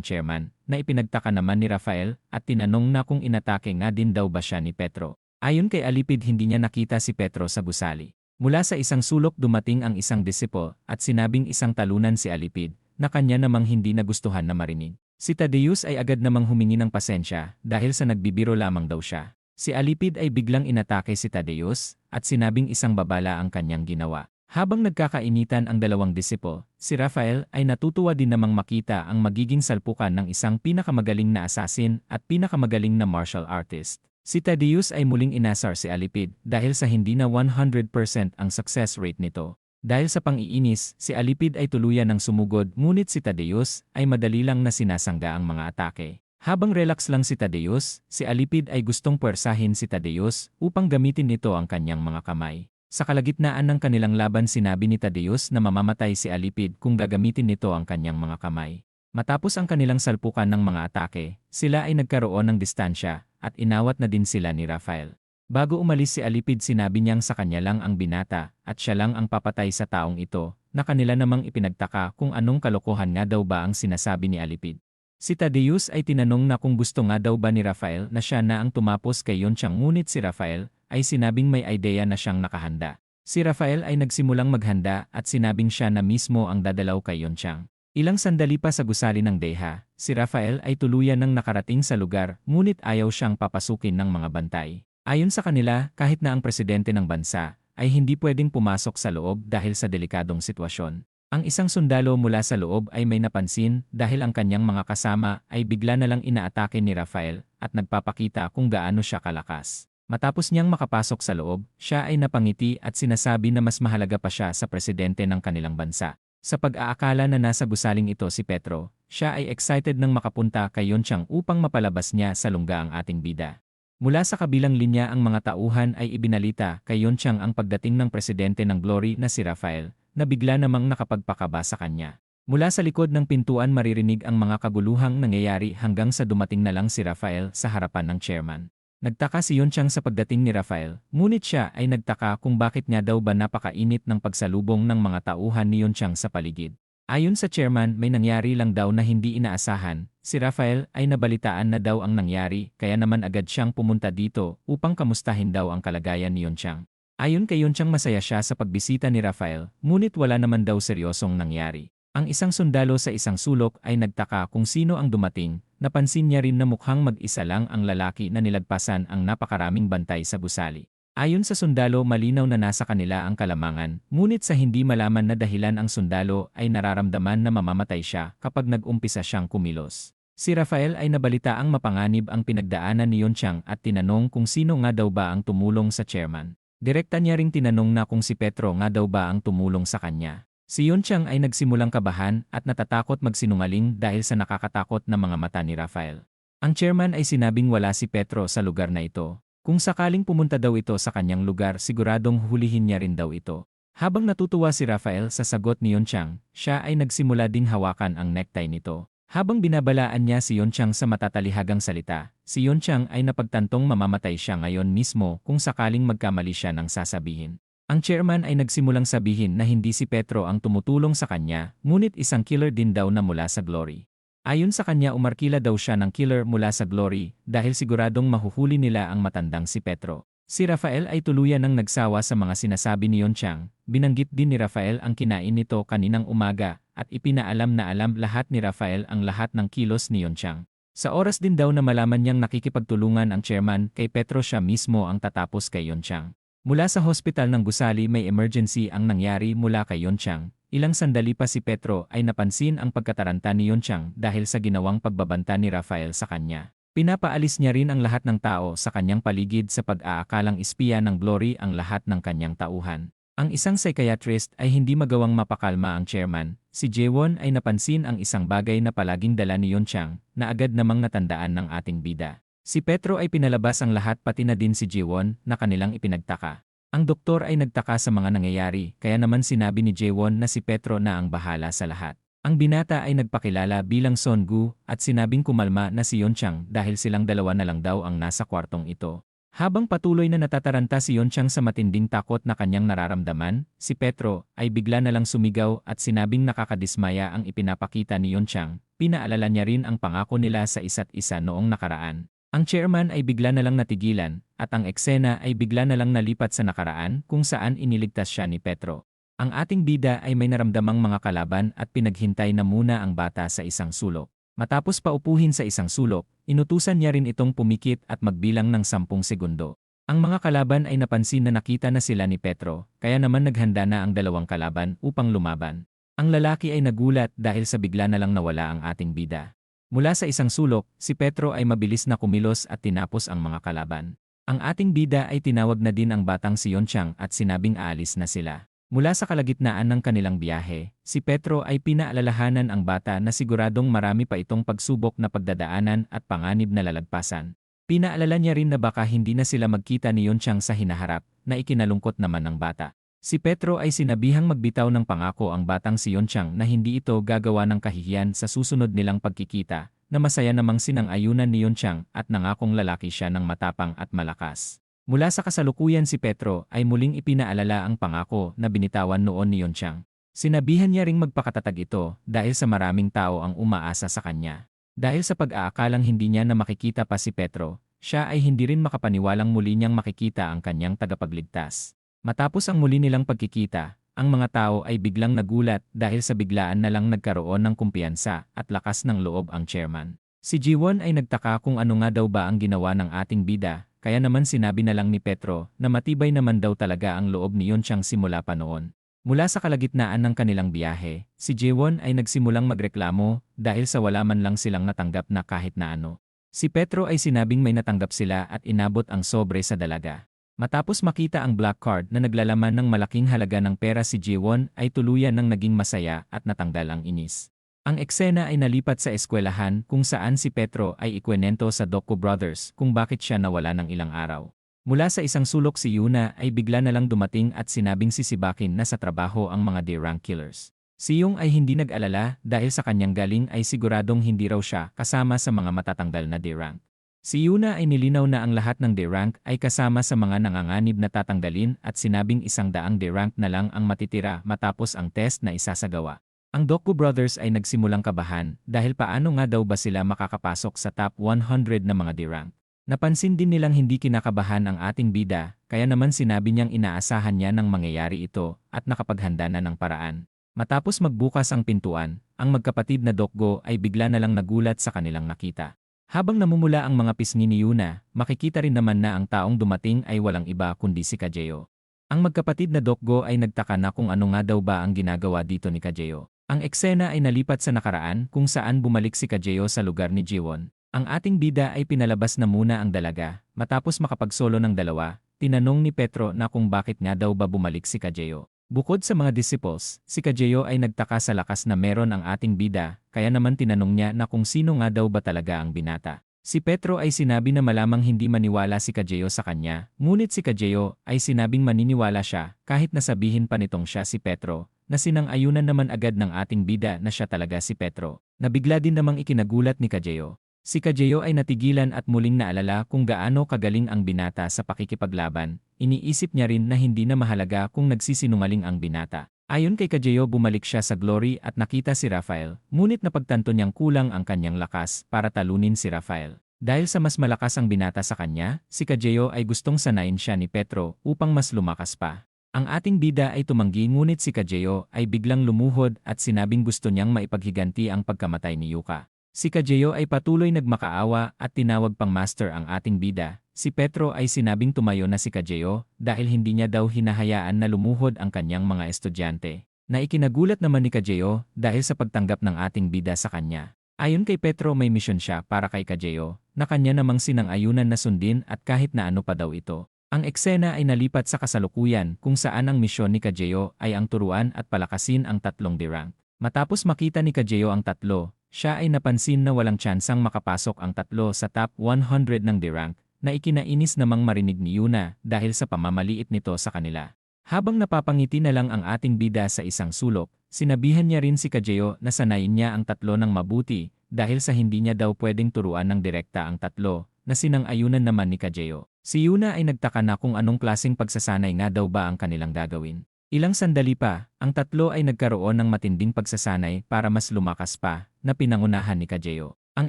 chairman, na ipinagtaka naman ni Rafael at tinanong na kung inatake nga din daw ba siya ni Petro. Ayon kay Alipid hindi niya nakita si Petro sa gusali. Mula sa isang sulok dumating ang isang disipo at sinabing isang talunan si Alipid na kanya namang hindi nagustuhan na marinig. Si Tadeus ay agad namang humingi ng pasensya dahil sa nagbibiro lamang daw siya. Si Alipid ay biglang inatake si Tadeus at sinabing isang babala ang kanyang ginawa. Habang nagkakainitan ang dalawang disipo, si Rafael ay natutuwa din namang makita ang magiging salpukan ng isang pinakamagaling na assassin at pinakamagaling na martial artist. Si Tadeus ay muling inasar si Alipid dahil sa hindi na 100% ang success rate nito. Dahil sa pang-iinis, si Alipid ay tuluyan ng sumugod ngunit si Tadeus ay madali lang na sinasangga ang mga atake. Habang relax lang si Tadeus, si Alipid ay gustong puwersahin si Tadeus upang gamitin nito ang kanyang mga kamay. Sa kalagitnaan ng kanilang laban sinabi ni Tadeus na mamamatay si Alipid kung gagamitin nito ang kanyang mga kamay. Matapos ang kanilang salpukan ng mga atake, sila ay nagkaroon ng distansya at inawat na din sila ni Rafael. Bago umalis si Alipid sinabi niyang sa kanya lang ang binata at siya lang ang papatay sa taong ito, na kanila namang ipinagtaka kung anong kalokohan nga daw ba ang sinasabi ni Alipid. Si Tadeus ay tinanong na kung gusto nga daw ba ni Rafael na siya na ang tumapos kay Yonchang ngunit si Rafael ay sinabing may idea na siyang nakahanda. Si Rafael ay nagsimulang maghanda at sinabing siya na mismo ang dadalaw kay Yonchang. Ilang sandali pa sa gusali ng Deha, si Rafael ay tuluyan ng nakarating sa lugar ngunit ayaw siyang papasukin ng mga bantay. Ayon sa kanila, kahit na ang presidente ng bansa ay hindi pwedeng pumasok sa loob dahil sa delikadong sitwasyon. Ang isang sundalo mula sa loob ay may napansin dahil ang kanyang mga kasama ay bigla na lang inaatake ni Rafael at nagpapakita kung gaano siya kalakas. Matapos niyang makapasok sa loob, siya ay napangiti at sinasabi na mas mahalaga pa siya sa presidente ng kanilang bansa. Sa pag-aakala na nasa gusaling ito si Petro, siya ay excited nang makapunta kay Yonchang upang mapalabas niya sa lungga ang ating bida. Mula sa kabilang linya ang mga tauhan ay ibinalita kay Yonchang ang pagdating ng presidente ng Glory na si Rafael, na bigla namang nakapagpakaba sa kanya. Mula sa likod ng pintuan maririnig ang mga kaguluhang nangyayari hanggang sa dumating na lang si Rafael sa harapan ng chairman. Nagtaka si Yonchang sa pagdating ni Rafael, ngunit siya ay nagtaka kung bakit nga daw ba napakainit ng pagsalubong ng mga tauhan ni Yonchang sa paligid. Ayon sa chairman may nangyari lang daw na hindi inaasahan, si Rafael ay nabalitaan na daw ang nangyari kaya naman agad siyang pumunta dito upang kamustahin daw ang kalagayan ni Yonchang. Ayon kay Yonchang masaya siya sa pagbisita ni Rafael, ngunit wala naman daw seryosong nangyari. Ang isang sundalo sa isang sulok ay nagtaka kung sino ang dumating, napansin niya rin na mukhang mag-isa lang ang lalaki na nilagpasan ang napakaraming bantay sa gusali. Ayon sa sundalo malinaw na nasa kanila ang kalamangan, ngunit sa hindi malaman na dahilan ang sundalo ay nararamdaman na mamamatay siya kapag nag-umpisa siyang kumilos. Si Rafael ay nabalitaang mapanganib ang pinagdaanan ni Yonchang at tinanong kung sino nga daw ba ang tumulong sa chairman. Direkta niya ring tinanong na kung si Petro nga daw ba ang tumulong sa kanya. Si Yonchang ay nagsimulang kabahan at natatakot magsinungaling dahil sa nakakatakot na mga mata ni Rafael. Ang chairman ay sinabing wala si Petro sa lugar na ito. Kung sakaling pumunta daw ito sa kanyang lugar siguradong hulihin niya rin daw ito. Habang natutuwa si Rafael sa sagot ni Yonchang, siya ay nagsimula ding hawakan ang necktie nito. Habang binabalaan niya si Yonchang sa matatalihagang salita, si Yonchang ay napagtantong mamamatay siya ngayon mismo kung sakaling magkamali siya ng sasabihin. Ang chairman ay nagsimulang sabihin na hindi si Petro ang tumutulong sa kanya, ngunit isang killer din daw na mula sa Glory. Ayon sa kanya umarkila daw siya ng killer mula sa Glory dahil siguradong mahuhuli nila ang matandang si Petro. Si Rafael ay tuluyan ng nagsawa sa mga sinasabi ni Yonchang, binanggit din ni Rafael ang kinain nito kaninang umaga at ipinaalam na alam lahat ni Rafael ang lahat ng kilos ni Yonchang. Sa oras din daw na malaman niyang nakikipagtulungan ang chairman kay Petro siya mismo ang tatapos kay Yonchang. Mula sa hospital ng gusali may emergency ang nangyari mula kay Yonchang. Ilang sandali pa si Petro ay napansin ang pagkataranta ni Yonchang dahil sa ginawang pagbabanta ni Rafael sa kanya. Pinapaalis niya rin ang lahat ng tao sa kanyang paligid sa pag-aakalang espiya ng Glory ang lahat ng kanyang tauhan. Ang isang psychiatrist ay hindi magawang mapakalma ang chairman. Si Jaewon ay napansin ang isang bagay na palaging dala ni Yonchang na agad namang natandaan ng ating bida. Si Petro ay pinalabas ang lahat pati na din si Jaewon na kanilang ipinagtaka. Ang doktor ay nagtaka sa mga nangyayari kaya naman sinabi ni Jaewon na si Petro na ang bahala sa lahat. Ang binata ay nagpakilala bilang Songu at sinabing kumalma na si Yonchang dahil silang dalawa na lang daw ang nasa kwartong ito. Habang patuloy na natataranta si Yonchang sa matinding takot na kanyang nararamdaman, si Petro ay bigla na lang sumigaw at sinabing nakakadismaya ang ipinapakita ni Yonchang. Pinaalala niya rin ang pangako nila sa isa't isa noong nakaraan. Ang chairman ay bigla na lang natigilan, at ang eksena ay bigla na lang nalipat sa nakaraan kung saan iniligtas siya ni Petro. Ang ating bida ay may naramdamang mga kalaban at pinaghintay na muna ang bata sa isang sulok. Matapos paupuhin sa isang sulok, inutusan niya rin itong pumikit at magbilang ng 10 segundo. Ang mga kalaban ay napansin na nakita na sila ni Petro, kaya naman naghanda na ang dalawang kalaban upang lumaban. Ang lalaki ay nagulat dahil sa bigla na lang nawala ang ating bida. Mula sa isang sulok, si Petro ay mabilis na kumilos at tinapos ang mga kalaban. Ang ating bida ay tinawag na din ang batang si Yonchang at sinabing aalis na sila. Mula sa kalagitnaan ng kanilang biyahe, si Petro ay pinaalalahanan ang bata na siguradong marami pa itong pagsubok na pagdadaanan at panganib na lalagpasan. Pinaalala niya rin na baka hindi na sila magkita ni Yonchang sa hinaharap, na ikinalungkot naman ng bata. Si Petro ay sinabihang magbitaw ng pangako ang batang si Yonchang na hindi ito gagawa ng kahihiyan sa susunod nilang pagkikita, na masaya namang sinang-ayunan ni Yonchang at nangakong lalaki siya ng matapang at malakas. Mula sa kasalukuyan si Petro ay muling ipinaalala ang pangako na binitawan noon ni Yonchang. Sinabihan niya ring magpakatatag ito dahil sa maraming tao ang umaasa sa kanya. Dahil sa pag-aakalang hindi niya na makikita pa si Petro, siya ay hindi rin makapaniwalang muli niyang makikita ang kanyang tagapagligtas. Matapos ang muli nilang pagkikita, ang mga tao ay biglang nagulat dahil sa biglaan na lang nagkaroon ng kumpiyansa at lakas ng loob ang chairman. Si Jiwon ay nagtaka kung ano nga daw ba ang ginawa ng ating bida, kaya naman sinabi na lang ni Petro na matibay naman daw talaga ang loob ni Yonchang simula pa noon. Mula sa kalagitnaan ng kanilang biyahe, si Jiwon ay nagsimulang magreklamo dahil sa wala man lang silang natanggap na kahit na ano. Si Petro ay sinabing may natanggap sila at inabot ang sobre sa dalaga. Matapos makita ang black card na naglalaman ng malaking halaga ng pera si Jiwon ay tuluyan ng naging masaya at natanggal ang inis. Ang eksena ay nalipat sa eskwelahan kung saan si Petro ay ikwenento sa Dokko Brothers kung bakit siya nawala ng ilang araw. Mula sa isang sulok si Yuna ay bigla na lang dumating at sinabing sisibakin na sa trabaho ang mga D-rank killers. Si Yung ay hindi nag-alala dahil sa kanyang galing ay siguradong hindi raw siya kasama sa mga matatanggal na D-rank. Si Yuna ay nilinaw na ang lahat ng D-rank ay kasama sa mga nanganganib na tatanggalin at sinabing 100 D-rank na lang ang matitira matapos ang test na isasagawa. Ang Dokko Brothers ay nagsimulang kabahan dahil paano nga daw ba sila makakapasok sa top 100 na mga D-rank. Napansin din nilang hindi kinakabahan ang ating bida, kaya naman sinabi niyang inaasahan niya nang mangyayari ito at nakapaghanda na ng paraan. Matapos magbukas ang pintuan, ang magkapatid na Dokgo ay bigla na lang nagulat sa kanilang nakita. Habang namumula ang mga pisngi ni Yuna, makikita rin naman na ang taong dumating ay walang iba kundi si Kajeo. Ang magkapatid na Dokgo ay nagtaka na kung ano nga daw ba ang ginagawa dito ni Kajeo. Ang eksena ay nalipat sa nakaraan kung saan bumalik si Kajeo sa lugar ni Jiwon. Ang ating bida ay pinalabas na muna ang dalaga. Matapos makapagsolo ng dalawa, tinanong ni Petro na kung bakit nga daw ba bumalik si Kajeo. Bukod sa mga disciples, si Kajeo ay nagtaka sa lakas na meron ang ating bida, kaya naman tinanong niya na kung sino nga daw ba talaga ang binata. Si Petro ay sinabi na malamang hindi maniwala si Kajeo sa kanya, ngunit si Kajeo ay sinabing maniniwala siya kahit nasabihin pa nitong siya si Petro, na sinang-ayunan naman agad ng ating bida na siya talaga si Petro. Nabigla din namang ikinagulat ni Kajeo. Si Kajeo ay natigilan at muling naalala kung gaano kagaling ang binata sa pakikipaglaban. Iniisip niya rin na hindi na mahalaga kung nagsisinungaling ang binata. Ayon kay Kajeo bumalik siya sa Glory at nakita si Rafael, ngunit napagtanto niyang kulang ang kanyang lakas para talunin si Rafael. Dahil sa mas malakas ang binata sa kanya, si Kajeo ay gustong sanayin siya ni Petro upang mas lumakas pa. Ang ating bida ay tumanggi ngunit si Kajeo ay biglang lumuhod at sinabing gusto niyang maipaghiganti ang pagkamatay ni Yuka. Si Kajeo ay patuloy nagmakaawa at tinawag pang master ang ating bida. Si Petro ay sinabing tumayo na si Kajeo dahil hindi niya daw hinahayaan na lumuhod ang kanyang mga estudyante. Na ikinagulat naman ni Kajeo dahil sa pagtanggap ng ating bida sa kanya. Ayon kay Petro may misyon siya para kay Kajeo na kanya namang sinang-ayunan na sundin at kahit na ano pa daw ito. Ang eksena ay nalipat sa kasalukuyan kung saan ang misyon ni Kajeo ay ang turuan at palakasin ang tatlong D-rank. Matapos makita ni Kajeo ang tatlo, siya ay napansin na walang tsansang makapasok ang tatlo sa top 100 ng D-rank, na ikinainis namang marinig ni Yuna dahil sa pamamaliit nito sa kanila. Habang napapangiti na lang ang ating bida sa isang sulok, sinabihan niya rin si Kajeo na sanayin niya ang tatlo ng mabuti dahil sa hindi niya daw pwedeng turuan ng direkta ang tatlo, na sinang-ayunan naman ni Kajeo. Si Yuna ay nagtaka na kung anong klaseng pagsasanay nga daw ba ang kanilang gagawin. Ilang sandali pa, ang tatlo ay nagkaroon ng matinding pagsasanay para mas lumakas pa, na pinangunahan ni Kajeo. Ang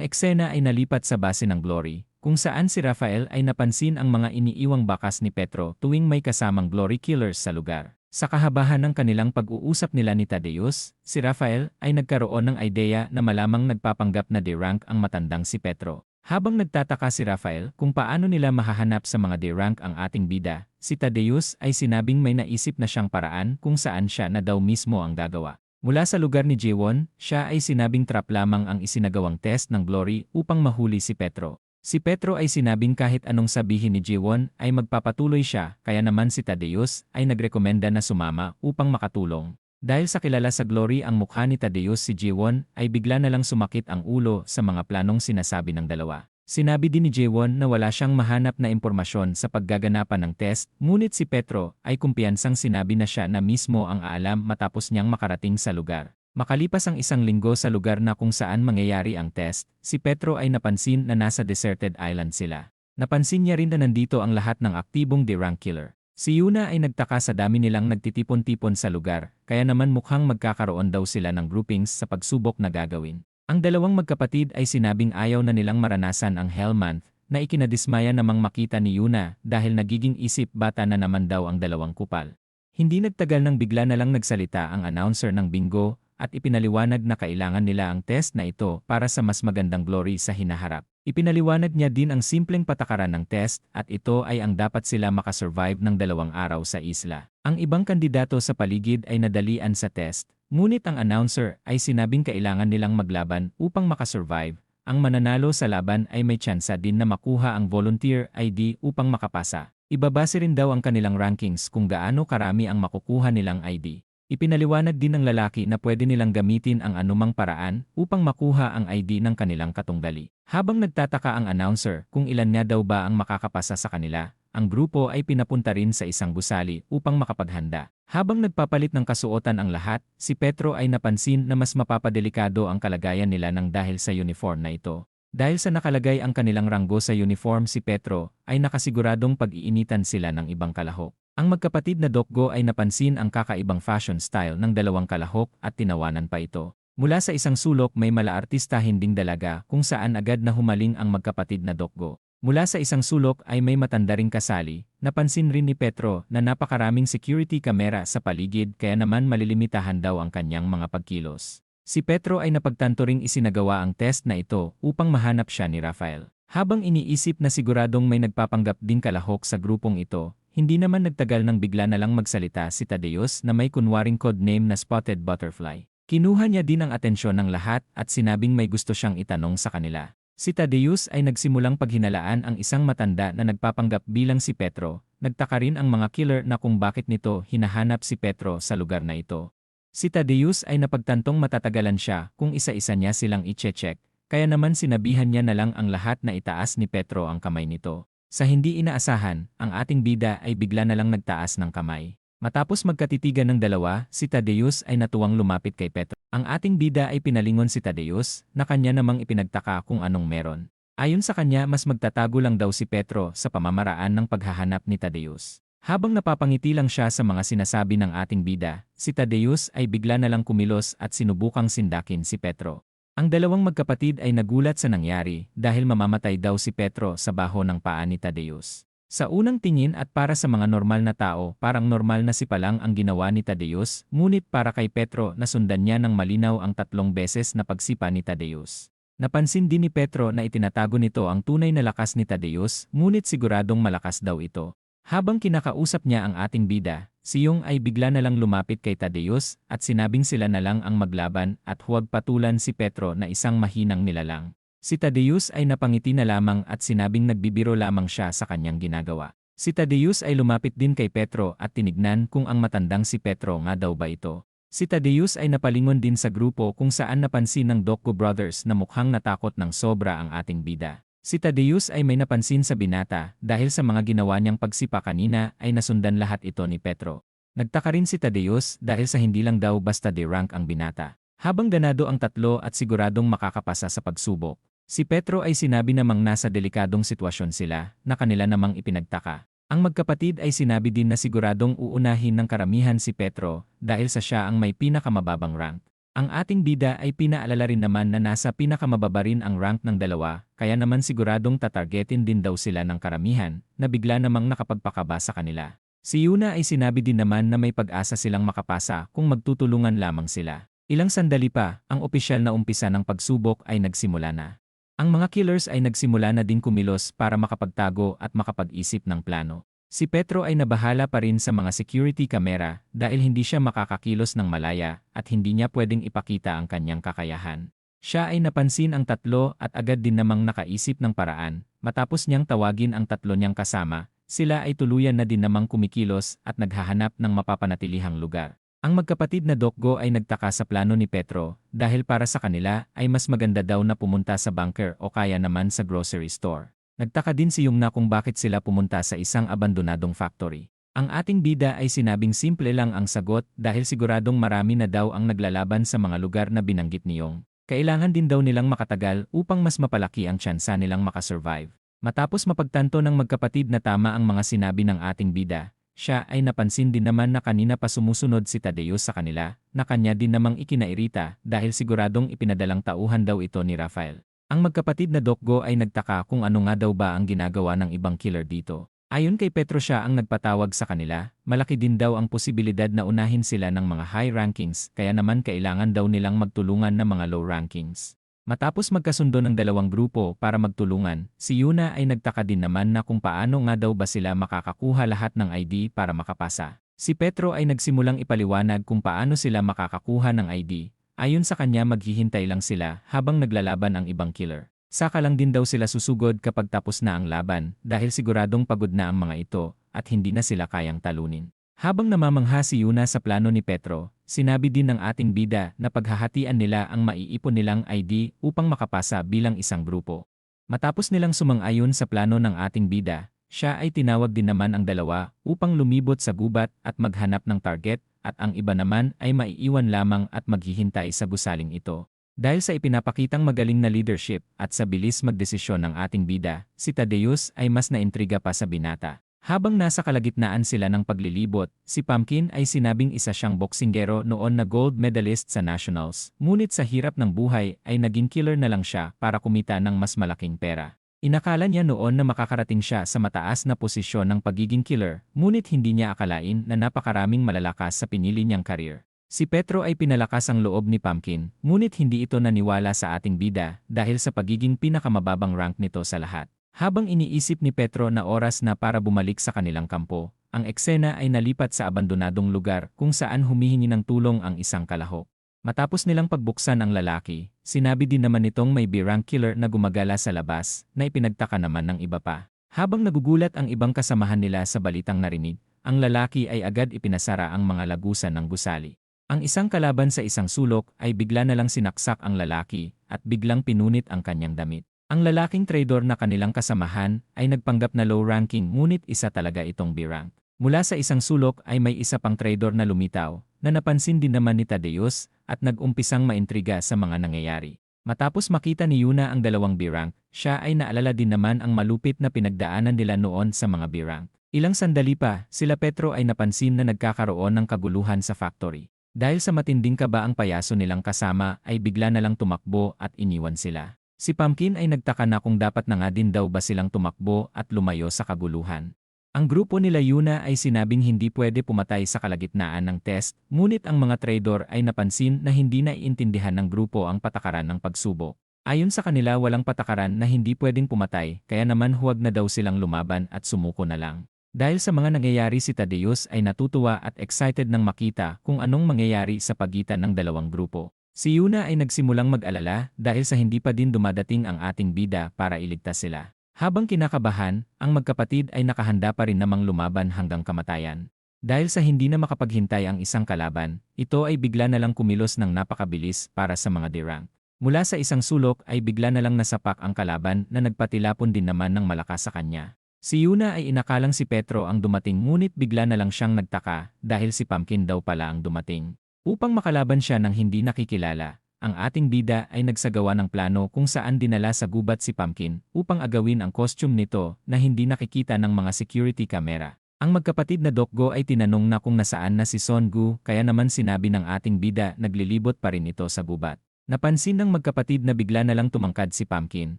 eksena ay nalipat sa base ng Glory, kung saan si Rafael ay napansin ang mga iniiwang bakas ni Petro tuwing may kasamang Glory Killers sa lugar. Sa kahabahan ng kanilang pag-uusap nila ni Tadeus, si Rafael ay nagkaroon ng ideya na malamang nagpapanggap na D-rank ang matandang si Petro. Habang nagtataka si Rafael kung paano nila mahahanap sa mga D-rank ang ating bida, si Tadeus ay sinabing may naisip na siyang paraan kung saan siya na daw mismo ang gagawa. Mula sa lugar ni Jewon, siya ay sinabing trap lamang ang isinagawang test ng Glory upang mahuli si Petro. Si Petro ay sinabing kahit anong sabihin ni Jewon ay magpapatuloy siya, kaya naman si Tadeus ay nagrekomenda na sumama upang makatulong. Dahil sa kilala sa Glory ang mukha ni Tadeus, si Jewon ay bigla na lang sumakit ang ulo sa mga planong sinasabi ng dalawa. Sinabi din ni Jewon na wala siyang mahanap na impormasyon sa paggaganapan ng test, ngunit si Petro ay kumpiyansang sinabi na siya na mismo ang aalam matapos niyang makarating sa lugar. Makalipas ang isang linggo sa lugar na kung saan mangyayari ang test, si Petro ay napansin na nasa deserted island sila. Napansin niya rin na nandito ang lahat ng aktibong D-rank killer. Si Yuna ay nagtaka sa dami nilang nagtitipon-tipon sa lugar, kaya naman mukhang magkakaroon daw sila ng groupings sa pagsubok na gagawin. Ang dalawang magkapatid ay sinabing ayaw na nilang maranasan ang Hell Month, na ikinadismaya namang makita ni Yuna dahil nagiging isip bata na naman daw ang dalawang kupal. Hindi nagtagal nang bigla na lang nagsalita ang announcer ng bingo at ipinaliwanag na kailangan nila ang test na ito para sa mas magandang glory sa hinaharap. Ipinaliwanag niya din ang simpleng patakaran ng test at ito ay ang dapat sila makasurvive ng 2 araw sa isla. Ang ibang kandidato sa paligid ay nadalian sa test, ngunit ang announcer ay sinabing kailangan nilang maglaban upang makasurvive. Ang mananalo sa laban ay may tsansa din na makuha ang volunteer ID upang makapasa. Ibabase rin daw ang kanilang rankings kung gaano karami ang makukuha nilang ID. Ipinaliwanag din ng lalaki na pwede nilang gamitin ang anumang paraan upang makuha ang ID ng kanilang katunggali. Habang nagtataka ang announcer kung ilan nga daw ba ang makakapasa sa kanila, ang grupo ay pinapunta rin sa isang gusali upang makapaghanda. Habang nagpapalit ng kasuotan ang lahat, si Petro ay napansin na mas mapapadelikado ang kalagayan nila nang dahil sa uniform na ito. Dahil sa nakalagay ang kanilang ranggo sa uniform, si Petro ay nakasiguradong pag-iinitan sila ng ibang kalahok. Ang magkapatid na Dokgo ay napansin ang kakaibang fashion style ng dalawang kalahok at tinawanan pa ito. Mula sa isang sulok may mala-artista hinding dalaga kung saan agad na humaling ang magkapatid na Dokgo. Mula sa isang sulok ay may matanda ring kasali. Napansin rin ni Petro na napakaraming security camera sa paligid kaya naman malilimitahan daw ang kanyang mga pagkilos. Si Petro ay napagtanto ring isinagawa ang test na ito upang mahanap siya ni Rafael. Habang iniisip na siguradong may nagpapanggap din kalahok sa grupong ito, hindi naman nagtagal nang bigla na lang magsalita si Tadeus na may kunwaring codename na Spotted Butterfly. Kinuha niya din ang atensyon ng lahat at sinabing may gusto siyang itanong sa kanila. Si Tadeus ay nagsimulang paghinalaan ang isang matanda na nagpapanggap bilang si Petro. Nagtaka rin ang mga killer na kung bakit nito hinahanap si Petro sa lugar na ito. Si Tadeus ay napagtantong matatagalan siya kung isa-isa niya silang i-check, kaya naman sinabihan niya na lang ang lahat na itaas ni Petro ang kamay nito. Sa hindi inaasahan, ang ating bida ay bigla na lang nagtaas ng kamay. Matapos magkatitigan ng dalawa, si Tadeus ay natuwang lumapit kay Petro. Ang ating bida ay pinalingon si Tadeus na kanya namang ipinagtaka kung anong meron. Ayon sa kanya, mas magtatago lang daw si Petro sa pamamaraan ng paghahanap ni Tadeus. Habang napapangiti lang siya sa mga sinasabi ng ating bida, si Tadeus ay bigla na lang kumilos at sinubukang sindakin si Petro. Ang dalawang magkapatid ay nagulat sa nangyari dahil mamamatay daw si Petro sa baho ng paa ni Tadeus. Sa unang tingin at para sa mga normal na tao, parang normal na sipalang ang ginawa ni Tadeus, ngunit para kay Petro nasundan niya ng malinaw ang 3 beses na pagsipa ni Tadeus. Napansin din ni Petro na itinatago nito ang tunay na lakas ni Tadeus, ngunit siguradong malakas daw ito. Habang kinakausap niya ang ating bida, si Yong ay bigla na lang lumapit kay Tadeus at sinabing sila na lang ang maglaban at huwag patulan si Petro na isang mahinang nilalang. Si Tadeus ay napangiti na lamang at sinabing nagbibiro lamang siya sa kanyang ginagawa. Si Tadeus ay lumapit din kay Petro at tinignan kung ang matandang si Petro nga daw ba ito. Si Tadeus ay napalingon din sa grupo kung saan napansin ng Dokgo Brothers na mukhang natakot ng sobra ang ating bida. Si Tadeus ay may napansin sa binata dahil sa mga ginawa niyang pagsipa kanina ay nasundan lahat ito ni Petro. Nagtaka rin si Tadeus dahil sa hindi lang daw basta D-rank ang binata. Habang ganado ang tatlo at siguradong makakapasa sa pagsubok, Si Petro ay sinabi namang nasa delikadong sitwasyon sila na kanila namang ipinagtaka. Ang magkapatid ay sinabi din na siguradong uunahin ng karamihan si Petro dahil sa siya ang may pinakamababang rank. Ang ating bida ay pinaalala rin naman na nasa pinakamababa rin ang rank ng dalawa, kaya naman siguradong tatargetin din daw sila ng karamihan na bigla namang nakapagpakaba sa kanila. Si Yuna ay sinabi din naman na may pag-asa silang makapasa kung magtutulungan lamang sila. Ilang sandali pa, ang opisyal na umpisa ng pagsubok ay nagsimula na. Ang mga killers ay nagsimula na din kumilos para makapagtago at makapag-isip ng plano. Si Petro ay nabahala pa rin sa mga security camera dahil hindi siya makakakilos ng malaya at hindi niya pwedeng ipakita ang kanyang kakayahan. Siya ay napansin ang tatlo at agad din namang nakaisip ng paraan. Matapos niyang tawagin ang tatlo niyang kasama, sila ay tuluyan na din namang kumikilos at naghahanap ng mapapanatilihang lugar. Ang magkapatid na Dokgo ay nagtaka sa plano ni Petro dahil para sa kanila ay mas maganda daw na pumunta sa bunker o kaya naman sa grocery store. Nagtaka din si Yuna kung bakit sila pumunta sa isang abandonadong factory. Ang ating bida ay sinabing simple lang ang sagot dahil siguradong marami na daw ang naglalaban sa mga lugar na binanggit ni Yong. Kailangan din daw nilang makatagal upang mas mapalaki ang tsansa nilang makasurvive. Matapos mapagtanto ng magkapatid na tama ang mga sinabi ng ating bida, siya ay napansin din naman na kanina pa sumusunod si Tadeus sa kanila, na kanya din namang ikinairita dahil siguradong ipinadalang tauhan daw ito ni Rafael. Ang magkapatid na Dokgo ay nagtaka kung ano nga daw ba ang ginagawa ng ibang killer dito. Ayon kay Petro siya ang nagpatawag sa kanila, malaki din daw ang posibilidad na unahin sila ng mga high rankings kaya naman kailangan daw nilang magtulungan ng mga low rankings. Matapos magkasundo ng dalawang grupo para magtulungan, si Yuna ay nagtaka din naman na kung paano nga daw ba sila makakakuha lahat ng ID para makapasa. Si Petro ay nagsimulang ipaliwanag kung paano sila makakakuha ng ID. Ayon sa kanya maghihintay lang sila habang naglalaban ang ibang killer. Saka lang din daw sila susugod kapag tapos na ang laban dahil siguradong pagod na ang mga ito at hindi na sila kayang talunin. Habang namamangha si Yuna sa plano ni Petro, sinabi din ng ating bida na paghahatian nila ang maiipon nilang ID upang makapasa bilang isang grupo. Matapos nilang sumang-ayon sa plano ng ating bida, siya ay tinawag din naman ang dalawa upang lumibot sa gubat at maghanap ng target at ang iba naman ay maiiwan lamang at maghihintay sa gusaling ito. Dahil sa ipinapakitang magaling na leadership at sa bilis magdesisyon ng ating bida, si Tadeus ay mas naintriga pa sa binata. Habang nasa kalagitnaan sila ng paglilibot, si Pumpkin ay sinabing isa siyang boksingero noon na gold medalist sa nationals, ngunit sa hirap ng buhay ay naging killer na lang siya para kumita ng mas malaking pera. Inakala niya noon na makakarating siya sa mataas na posisyon ng pagiging killer, ngunit hindi niya akalain na napakaraming malalakas sa pinili niyang career. Si Petro ay pinalakas ang loob ni Pumpkin, ngunit hindi ito naniwala sa ating bida dahil sa pagiging pinakamababang rank nito sa lahat. Habang iniisip ni Petro na oras na para bumalik sa kanilang kampo, ang eksena ay nalipat sa abandonadong lugar kung saan humihingi ng tulong ang isang kalahok. Matapos nilang pagbuksan ang lalaki, sinabi din naman nitong may B-rank killer na gumagala sa labas na ipinagtaka naman ng iba pa. Habang nagugulat ang ibang kasamahan nila sa balitang narinig, ang lalaki ay agad ipinasara ang mga lagusan ng gusali. Ang isang kalaban sa isang sulok ay bigla na lang sinaksak ang lalaki at biglang pinunit ang kanyang damit. Ang lalaking traidor na kanilang kasamahan ay nagpanggap na low ranking ngunit isa talaga itong B-rank. Mula sa isang sulok ay may isa pang traidor na lumitaw na napansin din naman ni Tadeus at nag-umpisang maintriga sa mga nangyayari. Matapos makita ni Yuna ang dalawang B-rank, siya ay naalala din naman ang malupit na pinagdaanan nila noon sa mga B-rank. Ilang sandali pa, sila Petro ay napansin na nagkakaroon ng kaguluhan sa factory. Dahil sa matinding kaba ang payaso nilang kasama ay bigla na lang tumakbo at iniwan sila. Si Pumpkin ay nagtaka na kung dapat na nga din daw ba silang tumakbo at lumayo sa kaguluhan. Ang grupo nila Yuna ay sinabing hindi pwede pumatay sa kalagitnaan ng test, ngunit ang mga traidor ay napansin na hindi naiintindihan ng grupo ang patakaran ng pagsubok. Ayon sa kanila walang patakaran na hindi pwedeng pumatay, kaya naman huwag na daw silang lumaban at sumuko na lang. Dahil sa mga nangyayari si Tadeus ay natutuwa at excited nang makita kung anong mangyayari sa pagitan ng dalawang grupo. Si Yuna ay nagsimulang mag-alala dahil sa hindi pa din dumadating ang ating bida para iligtas sila. Habang kinakabahan, ang magkapatid ay nakahanda pa rin namang lumaban hanggang kamatayan. Dahil sa hindi na makapaghintay ang isang kalaban, ito ay bigla na lang kumilos ng napakabilis para sa mga D-rank. Mula sa isang sulok ay bigla na lang nasapak ang kalaban na nagpatilapon din naman ng malakas sa kanya. Si Yuna ay inakalang si Petro ang dumating ngunit bigla na lang siyang nagtaka dahil si Pumpkin daw pala ang dumating. Upang makalaban siya ng hindi nakikilala, ang ating bida ay nagsagawa ng plano kung saan dinala sa gubat si Pumpkin upang agawin ang costume nito na hindi nakikita ng mga security camera. Ang magkapatid na Dokgo ay tinanong na kung nasaan na si Songu, kaya naman sinabi ng ating bida naglilibot pa rin ito sa gubat. Napansin ng magkapatid na bigla na lang tumangkad si Pumpkin,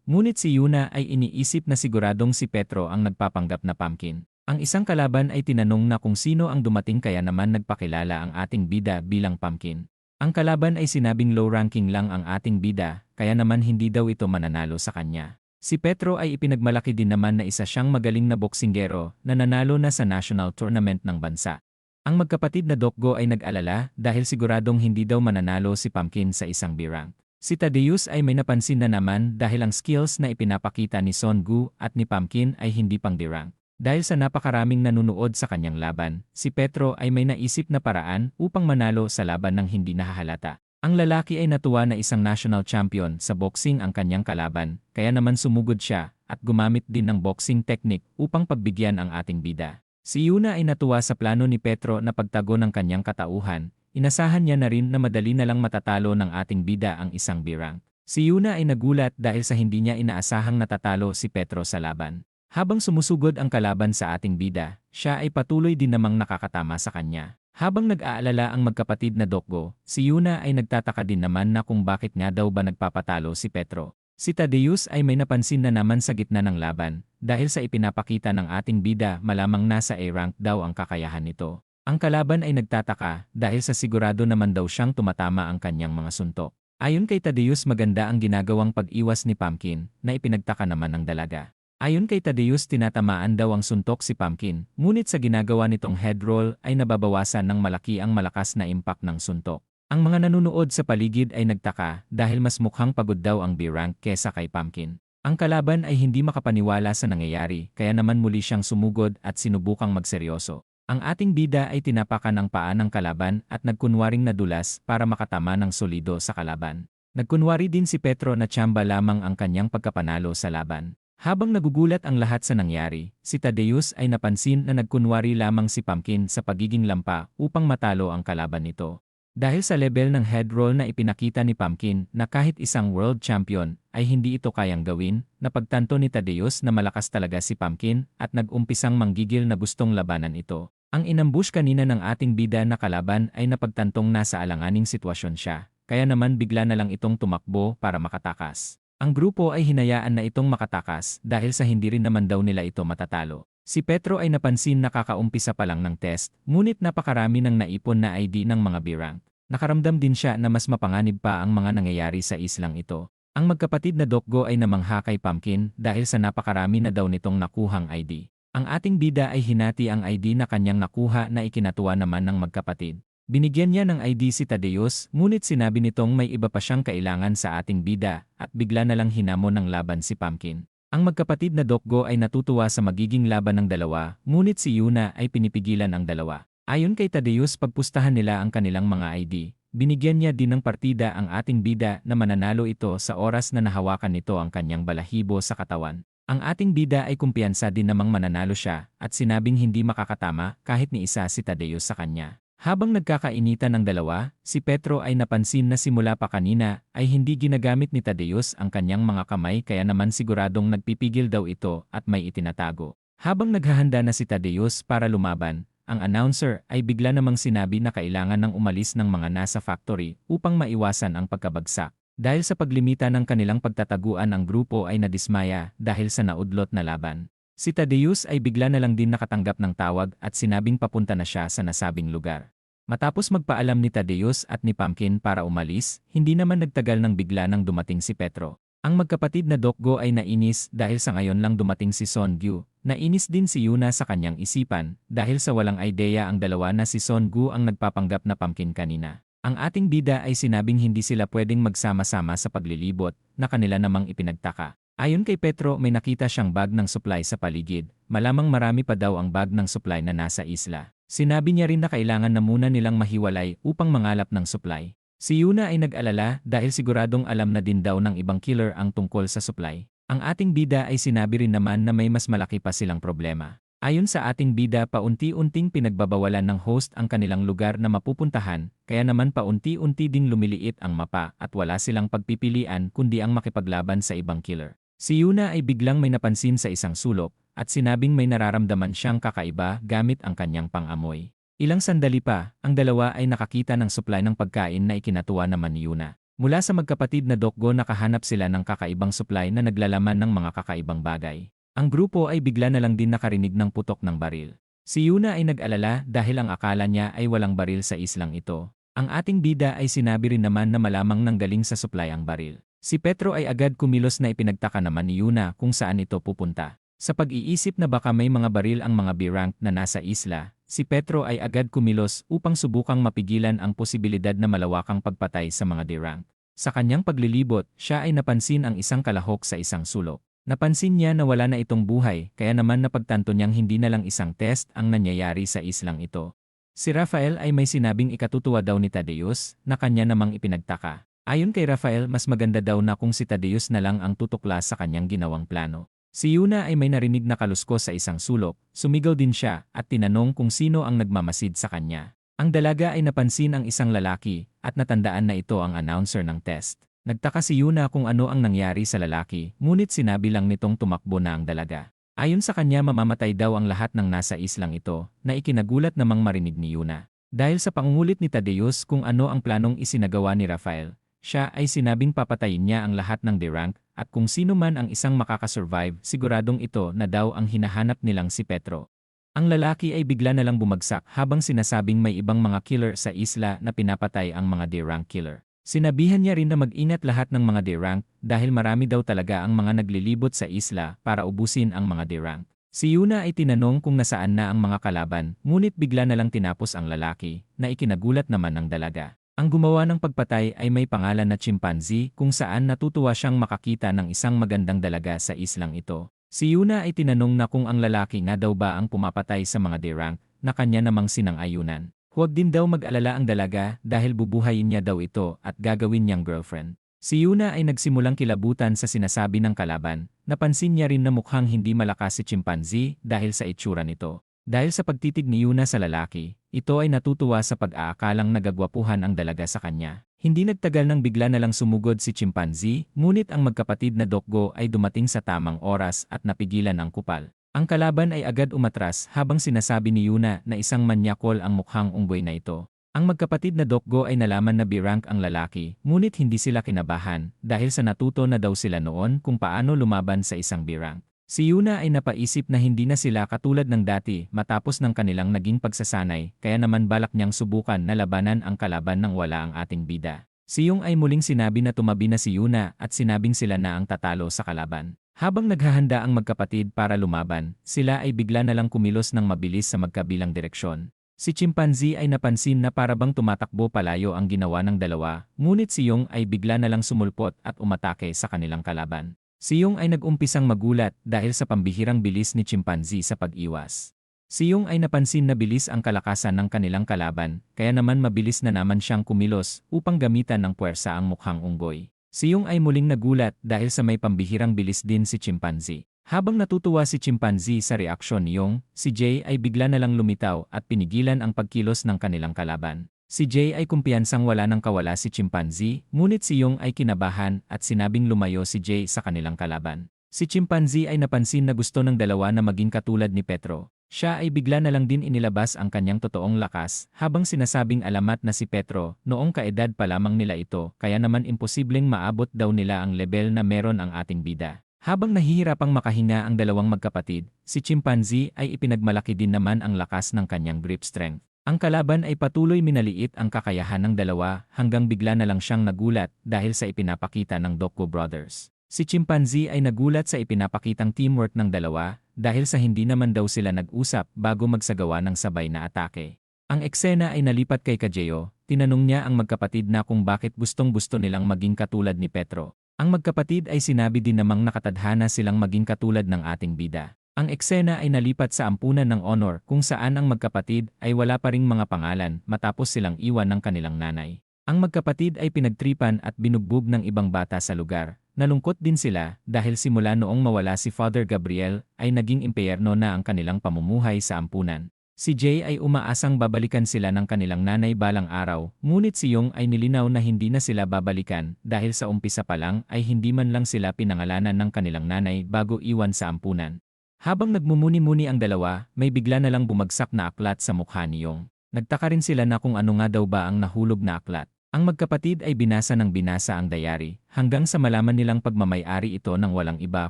ngunit si Yuna ay iniisip na siguradong si Petro ang nagpapanggap na Pumpkin. Ang isang kalaban ay tinanong na kung sino ang dumating kaya naman nagpakilala ang ating bida bilang Pumpkin. Ang kalaban ay sinabing low ranking lang ang ating bida, kaya naman hindi daw ito mananalo sa kanya. Si Petro ay ipinagmalaki din naman na isa siyang magaling na boksinggero na nanalo na sa national tournament ng bansa. Ang magkapatid na Dokgo ay nag-alala dahil siguradong hindi daw mananalo si Pumpkin sa isang B-rank. Si Thaddeus ay may napansin na naman dahil ang skills na ipinapakita ni Songu at ni Pumpkin ay hindi pang D-rank. Dahil sa napakaraming nanunood sa kanyang laban, si Petro ay may naisip na paraan upang manalo sa laban ng hindi nahahalata. Ang lalaki ay natuwa na isang national champion sa boxing ang kanyang kalaban, kaya naman sumugod siya at gumamit din ng boxing technique upang pagbigyan ang ating bida. Si Yuna ay natuwa sa plano ni Petro na pagtago ng kanyang katauhan, inasahan niya na rin na madali na lang matatalo ng ating bida ang isang B-rank. Si Yuna ay nagulat dahil sa hindi niya inaasahang natatalo si Petro sa laban. Habang sumusugod ang kalaban sa ating bida, siya ay patuloy din namang nakakatama sa kanya. Habang nag-aalala ang magkapatid na Dokgo, si Yuna ay nagtataka din naman na kung bakit nga daw ba nagpapatalo si Petro. Si Thaddeus ay may napansin na naman sa gitna ng laban, dahil sa ipinapakita ng ating bida malamang nasa A-rank daw ang kakayahan nito. Ang kalaban ay nagtataka dahil sa sigurado naman daw siyang tumatama ang kanyang mga suntok. Ayon kay Thaddeus maganda ang ginagawang pag-iwas ni Pumpkin na ipinagtaka naman ng dalaga. Ayon kay Thaddeus tinatamaan daw ang suntok si Pumpkin, ngunit sa ginagawa nitong head roll ay nababawasan ng malaki ang malakas na impact ng suntok. Ang mga nanunood sa paligid ay nagtaka dahil mas mukhang pagod daw ang B-rank kesa kay Pumpkin. Ang kalaban ay hindi makapaniwala sa nangyayari kaya naman muli siyang sumugod at sinubukang magseryoso. Ang ating bida ay tinapakan ang paa ng kalaban at nagkunwaring nadulas para makatama ng solido sa kalaban. Nagkunwari din si Petro na tsamba lamang ang kanyang pagkapanalo sa laban. Habang nagugulat ang lahat sa nangyari, si Thaddeus ay napansin na nagkunwari lamang si Pumpkin sa pagiging lampa upang matalo ang kalaban nito. Dahil sa level ng head roll na ipinakita ni Pumpkin na kahit isang world champion ay hindi ito kayang gawin, napagtanto ni Thaddeus na malakas talaga si Pumpkin at nag-umpisang manggigil na gustong labanan ito. Ang inambush kanina ng ating bida na kalaban ay napagtantong nasa alanganing sitwasyon siya, kaya naman bigla na lang itong tumakbo para makatakas. Ang grupo ay hinayaan na itong makatakas dahil sa hindi rin naman daw nila ito matatalo. Si Petro ay napansin na kakaumpisa pa lang ng test, ngunit napakarami ng naipon na ID ng mga B-rank. Nakaramdam din siya na mas mapanganib pa ang mga nangyayari sa islang ito. Ang magkapatid na Dokgo ay namangha kay Pumpkin dahil sa napakarami na daw nitong nakuhang ID. Ang ating bida ay hinati ang ID na kanyang nakuha na ikinatuwa naman ng magkapatid. Binigyan niya ng ID si Thaddeus, ngunit sinabi nitong may iba pa siyang kailangan sa ating bida at bigla na lang hinamon ng laban si Pumpkin. Ang magkapatid na Dokgo ay natutuwa sa magiging laban ng dalawa, ngunit si Yuna ay pinipigilan ang dalawa. Ayon kay Thaddeus pagpustahan nila ang kanilang mga ID, binigyan niya din ng partida ang ating bida na mananalo ito sa oras na nahawakan nito ang kanyang balahibo sa katawan. Ang ating bida ay kumpiyansa din namang mananalo siya at sinabing hindi makakatama kahit ni isa si Thaddeus sa kanya. Habang nagkakainitan ng dalawa, si Petro ay napansin na simula pa kanina ay hindi ginagamit ni Thaddeus ang kanyang mga kamay kaya naman siguradong nagpipigil daw ito at may itinatago. Habang naghahanda na si Thaddeus para lumaban, ang announcer ay bigla namang sinabi na kailangan ng umalis ng mga nasa factory upang maiwasan ang pagkabagsak. Dahil sa paglimita ng kanilang pagtataguan ang grupo ay nadismaya dahil sa naudlot na laban. Si Thaddeus ay bigla na lang din nakatanggap ng tawag at sinabing papunta na siya sa nasabing lugar. Matapos magpaalam ni Thaddeus at ni Pumpkin para umalis, hindi naman nagtagal nang bigla nang dumating si Petro. Ang magkapatid na Dokgo ay nainis dahil sa ngayon lang dumating si Songu. Nainis din si Yuna sa kanyang isipan dahil sa walang ideya ang dalawa na si Songu ang nagpapanggap na Pumpkin kanina. Ang ating bida ay sinabing hindi sila pwedeng magsama-sama sa paglilibot na kanila namang ipinagtaka. Ayon kay Petro may nakita siyang bag ng supply sa paligid, malamang marami pa daw ang bag ng supply na nasa isla. Sinabi niya rin na kailangan na muna nilang mahiwalay upang mangalap ng supply. Si Yuna ay nag-alala dahil siguradong alam na din daw ng ibang killer ang tungkol sa supply. Ang ating bida ay sinabi rin naman na may mas malaki pa silang problema. Ayon sa ating bida, paunti-unting pinagbabawalan ng host ang kanilang lugar na mapupuntahan, kaya naman paunti-unti ding lumiliit ang mapa at wala silang pagpipilian kundi ang makipaglaban sa ibang killer. Si Yuna ay biglang may napansin sa isang sulok at sinabing may nararamdaman siyang kakaiba gamit ang kanyang pang-amoy. Ilang sandali pa, ang dalawa ay nakakita ng supply ng pagkain na ikinatuwa naman ni Yuna. Mula sa magkapatid na Dokgo nakahanap sila ng kakaibang supply na naglalaman ng mga kakaibang bagay. Ang grupo ay bigla na lang din nakarinig ng putok ng baril. Si Yuna ay nag-alala dahil ang akala niya ay walang baril sa islang ito. Ang ating bida ay sinabi rin naman na malamang nanggaling sa supply ang baril. Si Petro ay agad kumilos na ipinagtaka naman ni Yuna kung saan ito pupunta. Sa pag-iisip na baka may mga baril ang mga B-rank na nasa isla, si Petro ay agad kumilos upang subukang mapigilan ang posibilidad na malawakang pagpatay sa mga D-rank. Sa kanyang paglilibot, siya ay napansin ang isang kalahok sa isang sulok. Napansin niya na wala na itong buhay, kaya naman napagtanto niyang hindi na lang isang test ang nangyayari sa islang ito. Si Rafael ay may sinabing ikatutuwa daw ni Tadeus na kanya namang ipinagtaka. Ayon kay Rafael, mas maganda daw na kung si Tadeus na lang ang tutuklas sa kanyang ginawang plano. Si Yuna ay may narinig na kaluskos sa isang sulok, sumigaw din siya at tinanong kung sino ang nagmamasid sa kanya. Ang dalaga ay napansin ang isang lalaki at natandaan na ito ang announcer ng test. Nagtaka si Yuna kung ano ang nangyari sa lalaki, ngunit sinabi lang nitong tumakbo na ang dalaga. Ayon sa kanya, mamamatay daw ang lahat ng nasa islang ito, na ikinagulat namang marinig ni Yuna. Dahil sa pangungulit ni Tadeus kung ano ang planong isinagawa ni Rafael, siya ay sinabing papatayin niya ang lahat ng D-rank at kung sino man ang isang makakasurvive, siguradong ito na daw ang hinahanap nilang si Petro. Ang lalaki ay bigla na lang bumagsak habang sinasabing may ibang mga killer sa isla na pinapatay ang mga D-rank killer. Sinabihan niya rin na mag-ingat lahat ng mga D-rank dahil marami daw talaga ang mga naglilibot sa isla para ubusin ang mga D-rank. Si Yuna ay tinanong kung nasaan na ang mga kalaban, ngunit bigla na lang tinapos ang lalaki na ikinagulat naman ng dalaga. Ang gumawa ng pagpatay ay may pangalan na Chimpanzee kung saan natutuwa siyang makakita ng isang magandang dalaga sa islang ito. Si Yuna ay tinanong na kung ang lalaki nga daw ba ang pumapatay sa mga D-rank na kanya namang sinang-ayunan. Huwag din daw mag-alala ang dalaga dahil bubuhayin niya daw ito at gagawin niyang girlfriend. Si Yuna ay nagsimulang kilabutan sa sinasabi ng kalaban. Napansin niya rin na mukhang hindi malakas si Chimpanzee dahil sa itsura nito. Dahil sa pagtitig ni Yuna sa lalaki, ito ay natutuwa sa pag-aakalang nagagwapuhan ang dalaga sa kanya. Hindi nagtagal nang bigla na lang sumugod si Chimpanzee, ngunit ang magkapatid na Dokgo ay dumating sa tamang oras at napigilan ang kupal. Ang kalaban ay agad umatras habang sinasabi ni Yuna na isang manyakol ang mukhang unggoy na ito. Ang magkapatid na Dokgo ay nalaman na B-rank ang lalaki, ngunit hindi sila kinabahan dahil sa natuto na daw sila noon kung paano lumaban sa isang B-rank. Si Yuna ay napaisip na hindi na sila katulad ng dati matapos ng kanilang naging pagsasanay, kaya naman balak niyang subukan na labanan ang kalaban nang wala ang ating bida. Si Yung ay muling sinabi na tumabi na si Yuna at sinabing sila na ang tatalo sa kalaban. Habang naghahanda ang magkapatid para lumaban, sila ay bigla na lang kumilos ng mabilis sa magkabilang direksyon. Si Chimpanzee ay napansin na parabang tumatakbo palayo ang ginawa ng dalawa, ngunit si Yung ay bigla na lang sumulpot at umatake sa kanilang kalaban. Si Yung ay nag-umpisang magulat dahil sa pambihirang bilis ni Chimpanzee sa pag-iwas. Si Yung ay napansin na bilis ang kalakasan ng kanilang kalaban, kaya naman mabilis na naman siyang kumilos upang gamitan ng puwersa ang mukhang unggoy. Si Yung ay muling nagulat dahil sa may pambihirang bilis din si Chimpanzee. Habang natutuwa si Chimpanzee sa reaksyon ni Yung, si Jay ay bigla na lang lumitaw at pinigilan ang pagkilos ng kanilang kalaban. Si Jay ay kumpiyansang wala nang kawala si Chimpanzee, ngunit si Yung ay kinabahan at sinabing lumayo si Jay sa kanilang kalaban. Si Chimpanzee ay napansin na gusto ng dalawa na maging katulad ni Petro. Siya ay bigla na lang din inilabas ang kanyang totoong lakas habang sinasabing alamat na si Petro, noong kaedad pa lamang nila ito, kaya naman imposibleng maabot daw nila ang level na meron ang ating bida. Habang nahihirapang makahinga ang dalawang magkapatid, si Chimpanzee ay ipinagmalaki din naman ang lakas ng kanyang grip strength. Ang kalaban ay patuloy minaliit ang kakayahan ng dalawa hanggang bigla na lang siyang nagulat dahil sa ipinapakita ng Dokgo Brothers. Si Chimpanzee ay nagulat sa ipinapakitang teamwork ng dalawa dahil sa hindi naman daw sila nag-usap bago magsagawa ng sabay na atake. Ang eksena ay nalipat kay Kajeo, tinanong niya ang magkapatid na kung bakit gustong-gusto nilang maging katulad ni Petro. Ang magkapatid ay sinabi din namang nakatadhana silang maging katulad ng ating bida. Ang eksena ay nalipat sa ampunan ng honor kung saan ang magkapatid ay wala pa ring mga pangalan matapos silang iwan ng kanilang nanay. Ang magkapatid ay pinagtripan at binugbog ng ibang bata sa lugar nalungkot din sila dahil simula noong mawala si Father Gabriel ay naging impyerno na ang kanilang pamumuhay sa ampunan. Si Jay ay umaasang babalikan sila ng kanilang nanay balang araw, ngunit si Yong ay nilinaw na hindi na sila babalikan dahil sa umpisa pa lang ay hindi man lang sila pinangalanan ng kanilang nanay bago iwan sa ampunan. Habang nagmumuni-muni ang dalawa, may bigla na lang bumagsak na aklat sa mukha ni Yong. Nagtaka rin sila na kung ano nga daw ba ang nahulog na aklat. Ang magkapatid ay binasa ng binasa ang diary, hanggang sa malaman nilang pagmamay-ari ito ng walang iba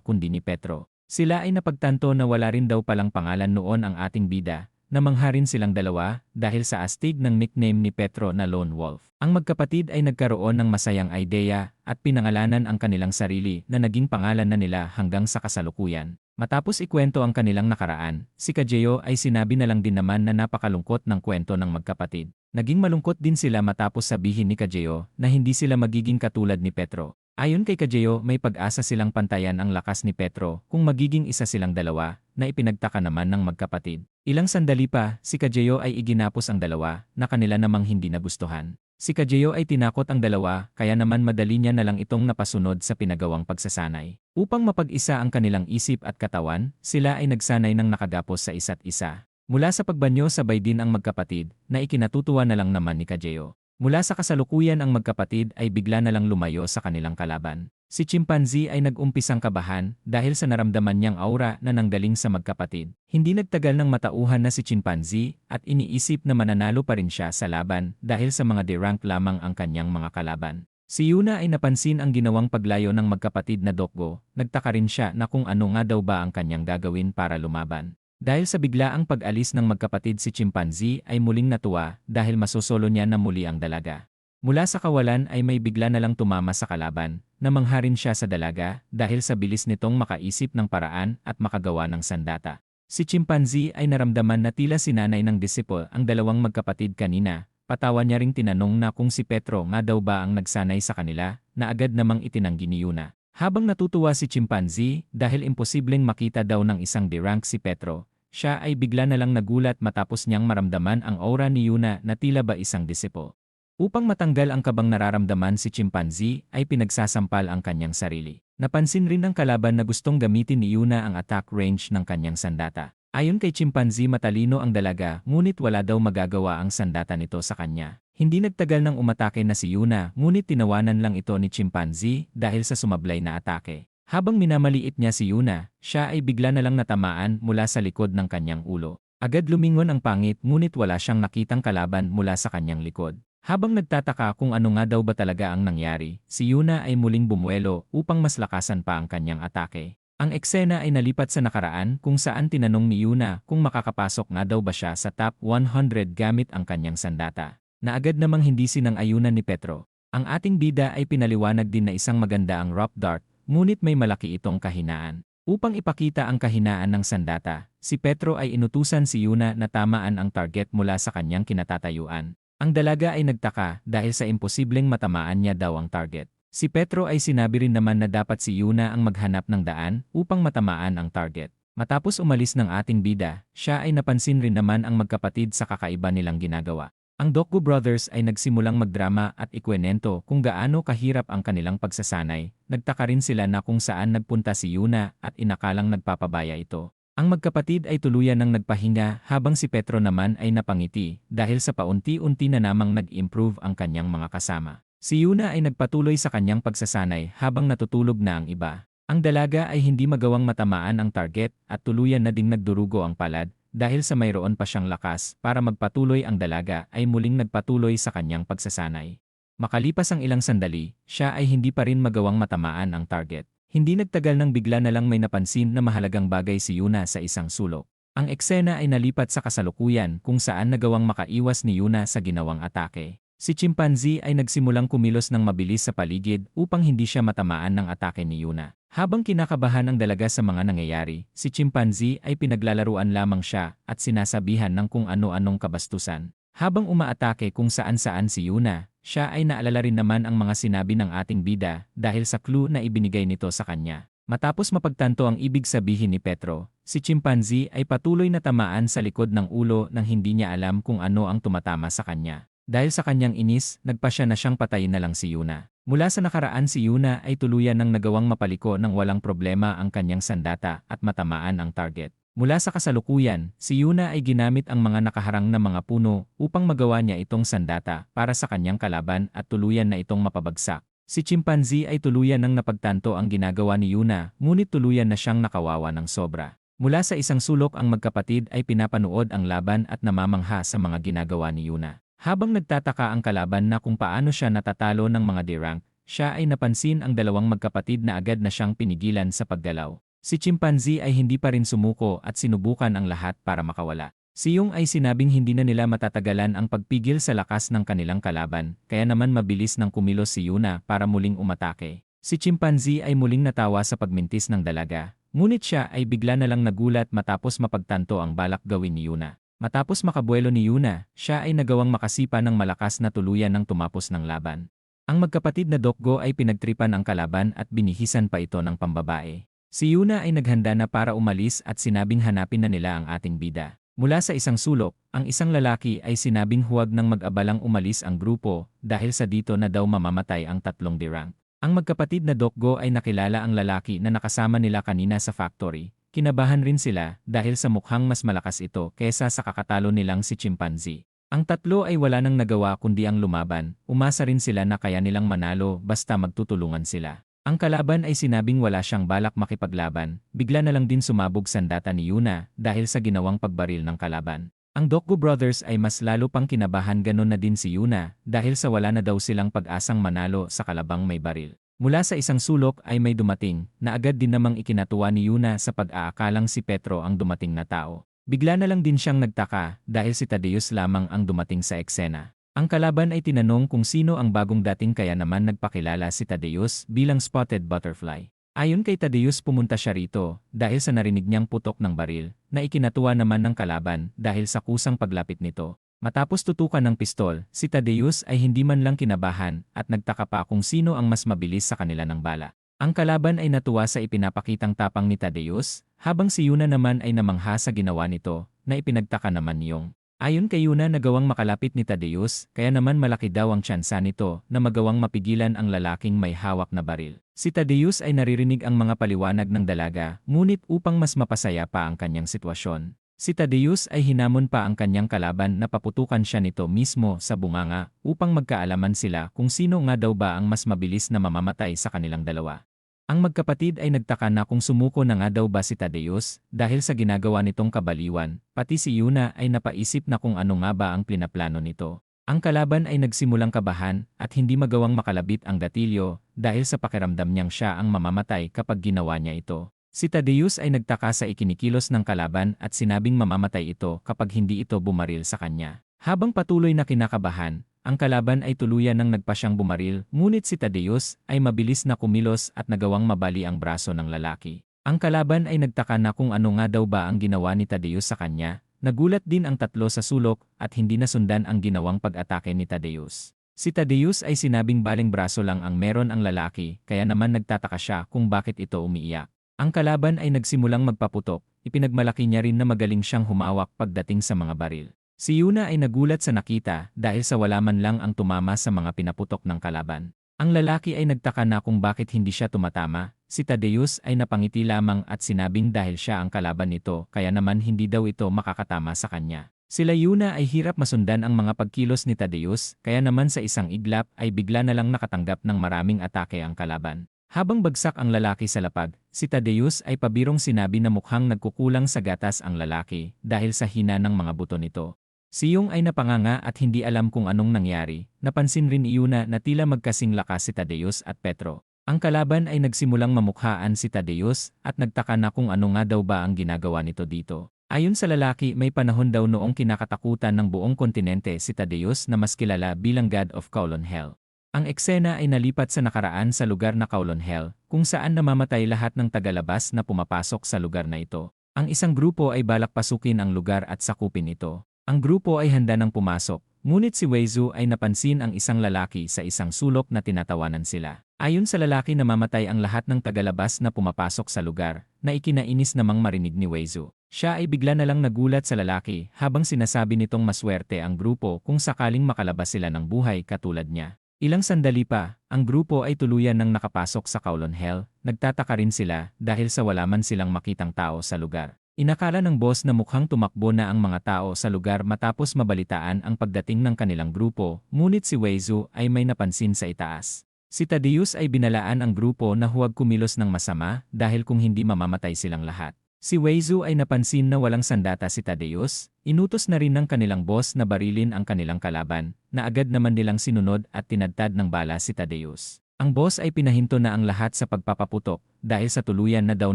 kundi ni Petro. Sila ay napagtanto na wala rin daw palang pangalan noon ang ating bida. Namangha rin silang dalawa dahil sa astig ng nickname ni Petro na Lone Wolf. Ang magkapatid ay nagkaroon ng masayang ideya at pinangalanan ang kanilang sarili na naging pangalan na nila hanggang sa kasalukuyan. Matapos ikwento ang kanilang nakaraan, si Kajeo ay sinabi na lang din naman na napakalungkot ng kwento ng magkapatid. Naging malungkot din sila matapos sabihin ni Kajeo na hindi sila magiging katulad ni Petro. Ayon kay Kajeo, may pag-asa silang pantayan ang lakas ni Petro kung magiging isa silang dalawa, na ipinagtaka naman ng magkapatid. Ilang sandali pa, si Kajeo ay iginapos ang dalawa na kanila namang hindi nagustuhan. Si Kajeo ay tinakot ang dalawa kaya naman madali niya na lang itong napasunod sa pinagawang pagsasanay. Upang mapag-isa ang kanilang isip at katawan, sila ay nagsanay ng nakagapos sa isa't isa. Mula sa pagbanyo sabay din ang magkapatid na ikinatutuwa na lang naman ni Kajeo. Mula sa kasalukuyan ang magkapatid ay bigla na lang lumayo sa kanilang kalaban. Si Chimpanzee ay nag-umpisang kabahan dahil sa naramdaman niyang aura na nanggaling sa magkapatid. Hindi nagtagal ng matauhan na si Chimpanzee at iniisip na mananalo pa rin siya sa laban dahil sa mga D-rank lamang ang kanyang mga kalaban. Si Yuna ay napansin ang ginawang paglayo ng magkapatid na Dokgo. Nagtaka rin siya na kung ano nga daw ba ang kanyang gagawin para lumaban. Dahil sa biglaang pag-alis ng magkapatid si Chimpanzee ay muling natuwa dahil masosolo niya na muli ang dalaga. Mula sa kawalan ay may bigla na lang tumama sa kalaban, namangha rin siya sa dalaga dahil sa bilis nitong makaisip ng paraan at makagawa ng sandata. Si Chimpanzee ay naramdaman na tila sinanay ng disipo ang dalawang magkapatid kanina, patawa niya ring tinanong na kung si Petro nga daw ba ang nagsanay sa kanila, na agad namang itinanggi ni Yuna. Habang natutuwa si Chimpanzee dahil imposibleng makita daw ng isang D-rank si Petro, siya ay bigla na lang nagulat matapos niyang maramdaman ang aura ni Yuna na tila ba isang disipo. Upang matanggal ang kabang nararamdaman si Chimpanzee ay pinagsasampal ang kanyang sarili. Napansin rin ng kalaban na gustong gamitin ni Yuna ang attack range ng kanyang sandata. Ayon kay Chimpanzee matalino ang dalaga ngunit wala daw magagawa ang sandata nito sa kanya. Hindi nagtagal nang umatake na si Yuna ngunit tinawanan lang ito ni Chimpanzee dahil sa sumablay na atake. Habang minamaliit niya si Yuna, siya ay bigla na lang natamaan mula sa likod ng kanyang ulo. Agad lumingon ang pangit ngunit wala siyang nakitang kalaban mula sa kanyang likod. Habang nagtataka kung ano nga daw ba talaga ang nangyari, si Yuna ay muling bumuelo upang mas lakasan pa ang kanyang atake. Ang eksena ay nalipat sa nakaraan kung saan tinanong ni Yuna kung makakapasok nga daw ba siya sa top 100 gamit ang kanyang sandata, na agad namang hindi sinang-ayunan ni Petro. Ang ating bida ay pinaliwanag din na isang maganda ang rock dart, ngunit may malaki itong kahinaan. Upang ipakita ang kahinaan ng sandata, si Petro ay inutusan si Yuna na tamaan ang target mula sa kanyang kinatatayuan. Ang dalaga ay nagtaka dahil sa imposibleng matamaan niya daw ang target. Si Petro ay sinabi rin naman na dapat si Yuna ang maghanap ng daan upang matamaan ang target. Matapos umalis ng ating bida, siya ay napansin rin naman ang magkapatid sa kakaiba nilang ginagawa. Ang Dokgo Brothers ay nagsimulang magdrama at ikwenento kung gaano kahirap ang kanilang pagsasanay. Nagtaka rin sila na kung saan nagpunta si Yuna at inakalang nagpapabaya ito. Ang magkapatid ay tuluyan ng nagpahinga habang si Petro naman ay napangiti dahil sa paunti-unti na namang nag-improve ang kanyang mga kasama. Si Yuna ay nagpatuloy sa kanyang pagsasanay habang natutulog na ang iba. Ang dalaga ay hindi magawang matamaan ang target at tuluyan na ding nagdurugo ang palad dahil sa mayroon pa siyang lakas para magpatuloy ang dalaga ay muling nagpatuloy sa kanyang pagsasanay. Makalipas ang ilang sandali, siya ay hindi pa rin magawang matamaan ang target. Hindi nagtagal nang bigla na lang may napansin na mahalagang bagay si Yuna sa isang sulok. Ang eksena ay nalipat sa kasalukuyan kung saan nagawang makaiwas ni Yuna sa ginawang atake. Si Chimpanzee ay nagsimulang kumilos ng mabilis sa paligid upang hindi siya matamaan ng atake ni Yuna. Habang kinakabahan ang dalaga sa mga nangyayari, si Chimpanzee ay pinaglalaruan lamang siya at sinasabihan ng kung ano-anong kabastusan. Habang umaatake kung saan-saan si Yuna, siya ay naalala rin naman ang mga sinabi ng ating bida dahil sa clue na ibinigay nito sa kanya. Matapos mapagtanto ang ibig sabihin ni Petro, si Chimpanzee ay patuloy na tamaan sa likod ng ulo nang hindi niya alam kung ano ang tumatama sa kanya. Dahil sa kanyang inis, nagpasya na siyang patayin na lang si Yuna. Mula sa nakaraan si Yuna ay tuluyan ng nagawang mapaliko ng walang problema ang kanyang sandata at matamaan ang target. Mula sa kasalukuyan, si Yuna ay ginamit ang mga nakaharang na mga puno upang magawa niya itong sandata para sa kanyang kalaban at tuluyan na itong mapabagsak. Si Chimpanzee ay tuluyan ng napagtanto ang ginagawa ni Yuna, ngunit tuluyan na siyang nakawawa ng sobra. Mula sa isang sulok ang magkapatid ay pinapanood ang laban at namamangha sa mga ginagawa ni Yuna. Habang nagtataka ang kalaban na kung paano siya natatalo ng mga D-rank, siya ay napansin ang dalawang magkapatid na agad na siyang pinigilan sa paggalaw. Si Chimpanzee ay hindi pa rin sumuko at sinubukan ang lahat para makawala. Si Yung ay sinabing hindi na nila matatagalan ang pagpigil sa lakas ng kanilang kalaban, kaya naman mabilis nang kumilos si Yuna para muling umatake. Si Chimpanzee ay muling natawa sa pagmintis ng dalaga, ngunit siya ay bigla na lang nagulat matapos mapagtanto ang balak gawin ni Yuna. Matapos makabuelo ni Yuna, siya ay nagawang makasipa ng malakas na tuluyan ng tumapos ng laban. Ang magkapatid na Dokgo ay pinagtripan ang kalaban at binihisan pa ito ng pambabae. Si Yuna ay naghanda na para umalis at sinabing hanapin na nila ang ating bida. Mula sa isang sulok, ang isang lalaki ay sinabing huwag nang mag-abalang umalis ang grupo dahil sa dito na daw mamamatay ang tatlong D-rank. Ang magkapatid na Dokgo ay nakilala ang lalaki na nakasama nila kanina sa factory. Kinabahan rin sila dahil sa mukhang mas malakas ito kaysa sa kakatalo nilang si Chimpanzee. Ang tatlo ay wala nang nagawa kundi ang lumaban, umasa rin sila na kaya nilang manalo basta magtutulungan sila. Ang kalaban ay sinabing wala siyang balak makipaglaban, bigla na lang din sumabog sandata ni Yuna dahil sa ginawang pagbaril ng kalaban. Ang Dokgo Brothers ay mas lalo pang kinabahan, ganon na din si Yuna dahil sa wala na daw silang pag-asang manalo sa kalabang may baril. Mula sa isang sulok ay may dumating na agad din namang ikinatuwa ni Yuna sa pag-aakalang si Petro ang dumating na tao. Bigla na lang din siyang nagtaka dahil si Tadeus lamang ang dumating sa eksena. Ang kalaban ay tinanong kung sino ang bagong dating kaya naman nagpakilala si Tadeus bilang Spotted Butterfly. Ayon kay Tadeus pumunta siya rito dahil sa narinig niyang putok ng baril na ikinatuwa naman ng kalaban dahil sa kusang paglapit nito. Matapos tutukan ng pistol, si Tadeus ay hindi man lang kinabahan at nagtaka pa kung sino ang mas mabilis sa kanila ng bala. Ang kalaban ay natuwa sa ipinapakitang tapang ni Tadeus, habang si Yuna naman ay namangha sa ginawa nito, na ipinagtaka naman ni Yung. Ayon kay Yuna nagawang makalapit ni Tadeus, kaya naman malaki daw ang tsansa nito na magawang mapigilan ang lalaking may hawak na baril. Si Tadeus ay naririnig ang mga paliwanag ng dalaga, ngunit upang mas mapasaya pa ang kanyang sitwasyon. Si Tadeus ay hinamon pa ang kanyang kalaban na paputukan siya nito mismo sa bunganga upang magkaalaman sila kung sino nga daw ba ang mas mabilis na mamamatay sa kanilang dalawa. Ang magkapatid ay nagtaka na kung sumuko na nga daw ba si Tadeus dahil sa ginagawa nitong kabaliwan, pati si Yuna ay napaisip na kung ano nga ba ang plinaplano nito. Ang kalaban ay nagsimulang kabahan at hindi magawang makalabit ang gatilyo dahil sa pakiramdam niyang siya ang mamamatay kapag ginawa niya ito. Si Tadeus ay nagtaka sa ikinikilos ng kalaban at sinabing mamamatay ito kapag hindi ito bumaril sa kanya. Habang patuloy na kinakabahan, ang kalaban ay tuluyan ng nagpasyang bumaril, ngunit si Tadeus ay mabilis na kumilos at nagawang mabali ang braso ng lalaki. Ang kalaban ay nagtaka na kung ano nga daw ba ang ginawa ni Tadeus sa kanya. Nagulat din ang tatlo sa sulok at hindi nasundan ang ginawang pag-atake ni Tadeus. Si Tadeus ay sinabing baling braso lang ang meron ang lalaki, kaya naman nagtataka siya kung bakit ito umiiyak. Ang kalaban ay nagsimulang magpaputok, ipinagmalaki niya rin na magaling siyang humawak pagdating sa mga baril. Si Yuna ay nagulat sa nakita dahil sa wala man lang ang tumama sa mga pinaputok ng kalaban. Ang lalaki ay nagtaka na kung bakit hindi siya tumatama. Si Tadeus ay napangiti lamang at sinabing dahil siya ang kalaban nito kaya naman hindi daw ito makakatama sa kanya. Sila Yuna ay hirap masundan ang mga pagkilos ni Tadeus kaya naman sa isang iglap ay bigla na lang nakatanggap ng maraming atake ang kalaban. Habang bagsak ang lalaki sa lapag, si Tadeus ay pabirong sinabi na mukhang nagkukulang sa gatas ang lalaki dahil sa hina ng mga buto nito. Si Yung ay napanganga at hindi alam kung anong nangyari. Napansin rin ni Yuna na tila magkasing lakas si Tadeus at Petro. Ang kalaban ay nagsimulang mamukhaan si Tadeus at nagtaka na kung ano nga daw ba ang ginagawa nito dito. Ayon sa lalaki may panahon daw noong kinakatakutan ng buong kontinente si Tadeus na mas kilala bilang God of Kowloon Hell. Ang eksena ay nalipat sa nakaraan sa lugar na Kowloon Hell, kung saan namamatay lahat ng tagalabas na pumapasok sa lugar na ito. Ang isang grupo ay balak pasukin ang lugar at sakupin ito. Ang grupo ay handa nang pumasok, ngunit si Weizu ay napansin ang isang lalaki sa isang sulok na tinatawanan sila. Ayon sa lalaki namamatay ang lahat ng tagalabas na pumapasok sa lugar, na ikinainis namang marinig ni Weizu. Siya ay bigla na lang nagulat sa lalaki habang sinasabi nitong maswerte ang grupo kung sakaling makalabas sila ng buhay katulad niya. Ilang sandali pa, ang grupo ay tuluyan ng nakapasok sa Kowloon Hell. Nagtataka rin sila dahil sa wala man silang makitang tao sa lugar. Inakala ng boss na mukhang tumakbo na ang mga tao sa lugar matapos mabalitaan ang pagdating ng kanilang grupo, ngunit si Weizu ay may napansin sa itaas. Si Thaddeus ay binalaan ang grupo na huwag kumilos ng masama dahil kung hindi mamamatay silang lahat. Si Weizu ay napansin na walang sandata si Thaddeus, inutos na rin ng kanilang boss na barilin ang kanilang kalaban, na agad naman nilang sinunod at tinadtad ng bala si Thaddeus. Ang boss ay pinahinto na ang lahat sa pagpapaputok dahil sa tuluyan na daw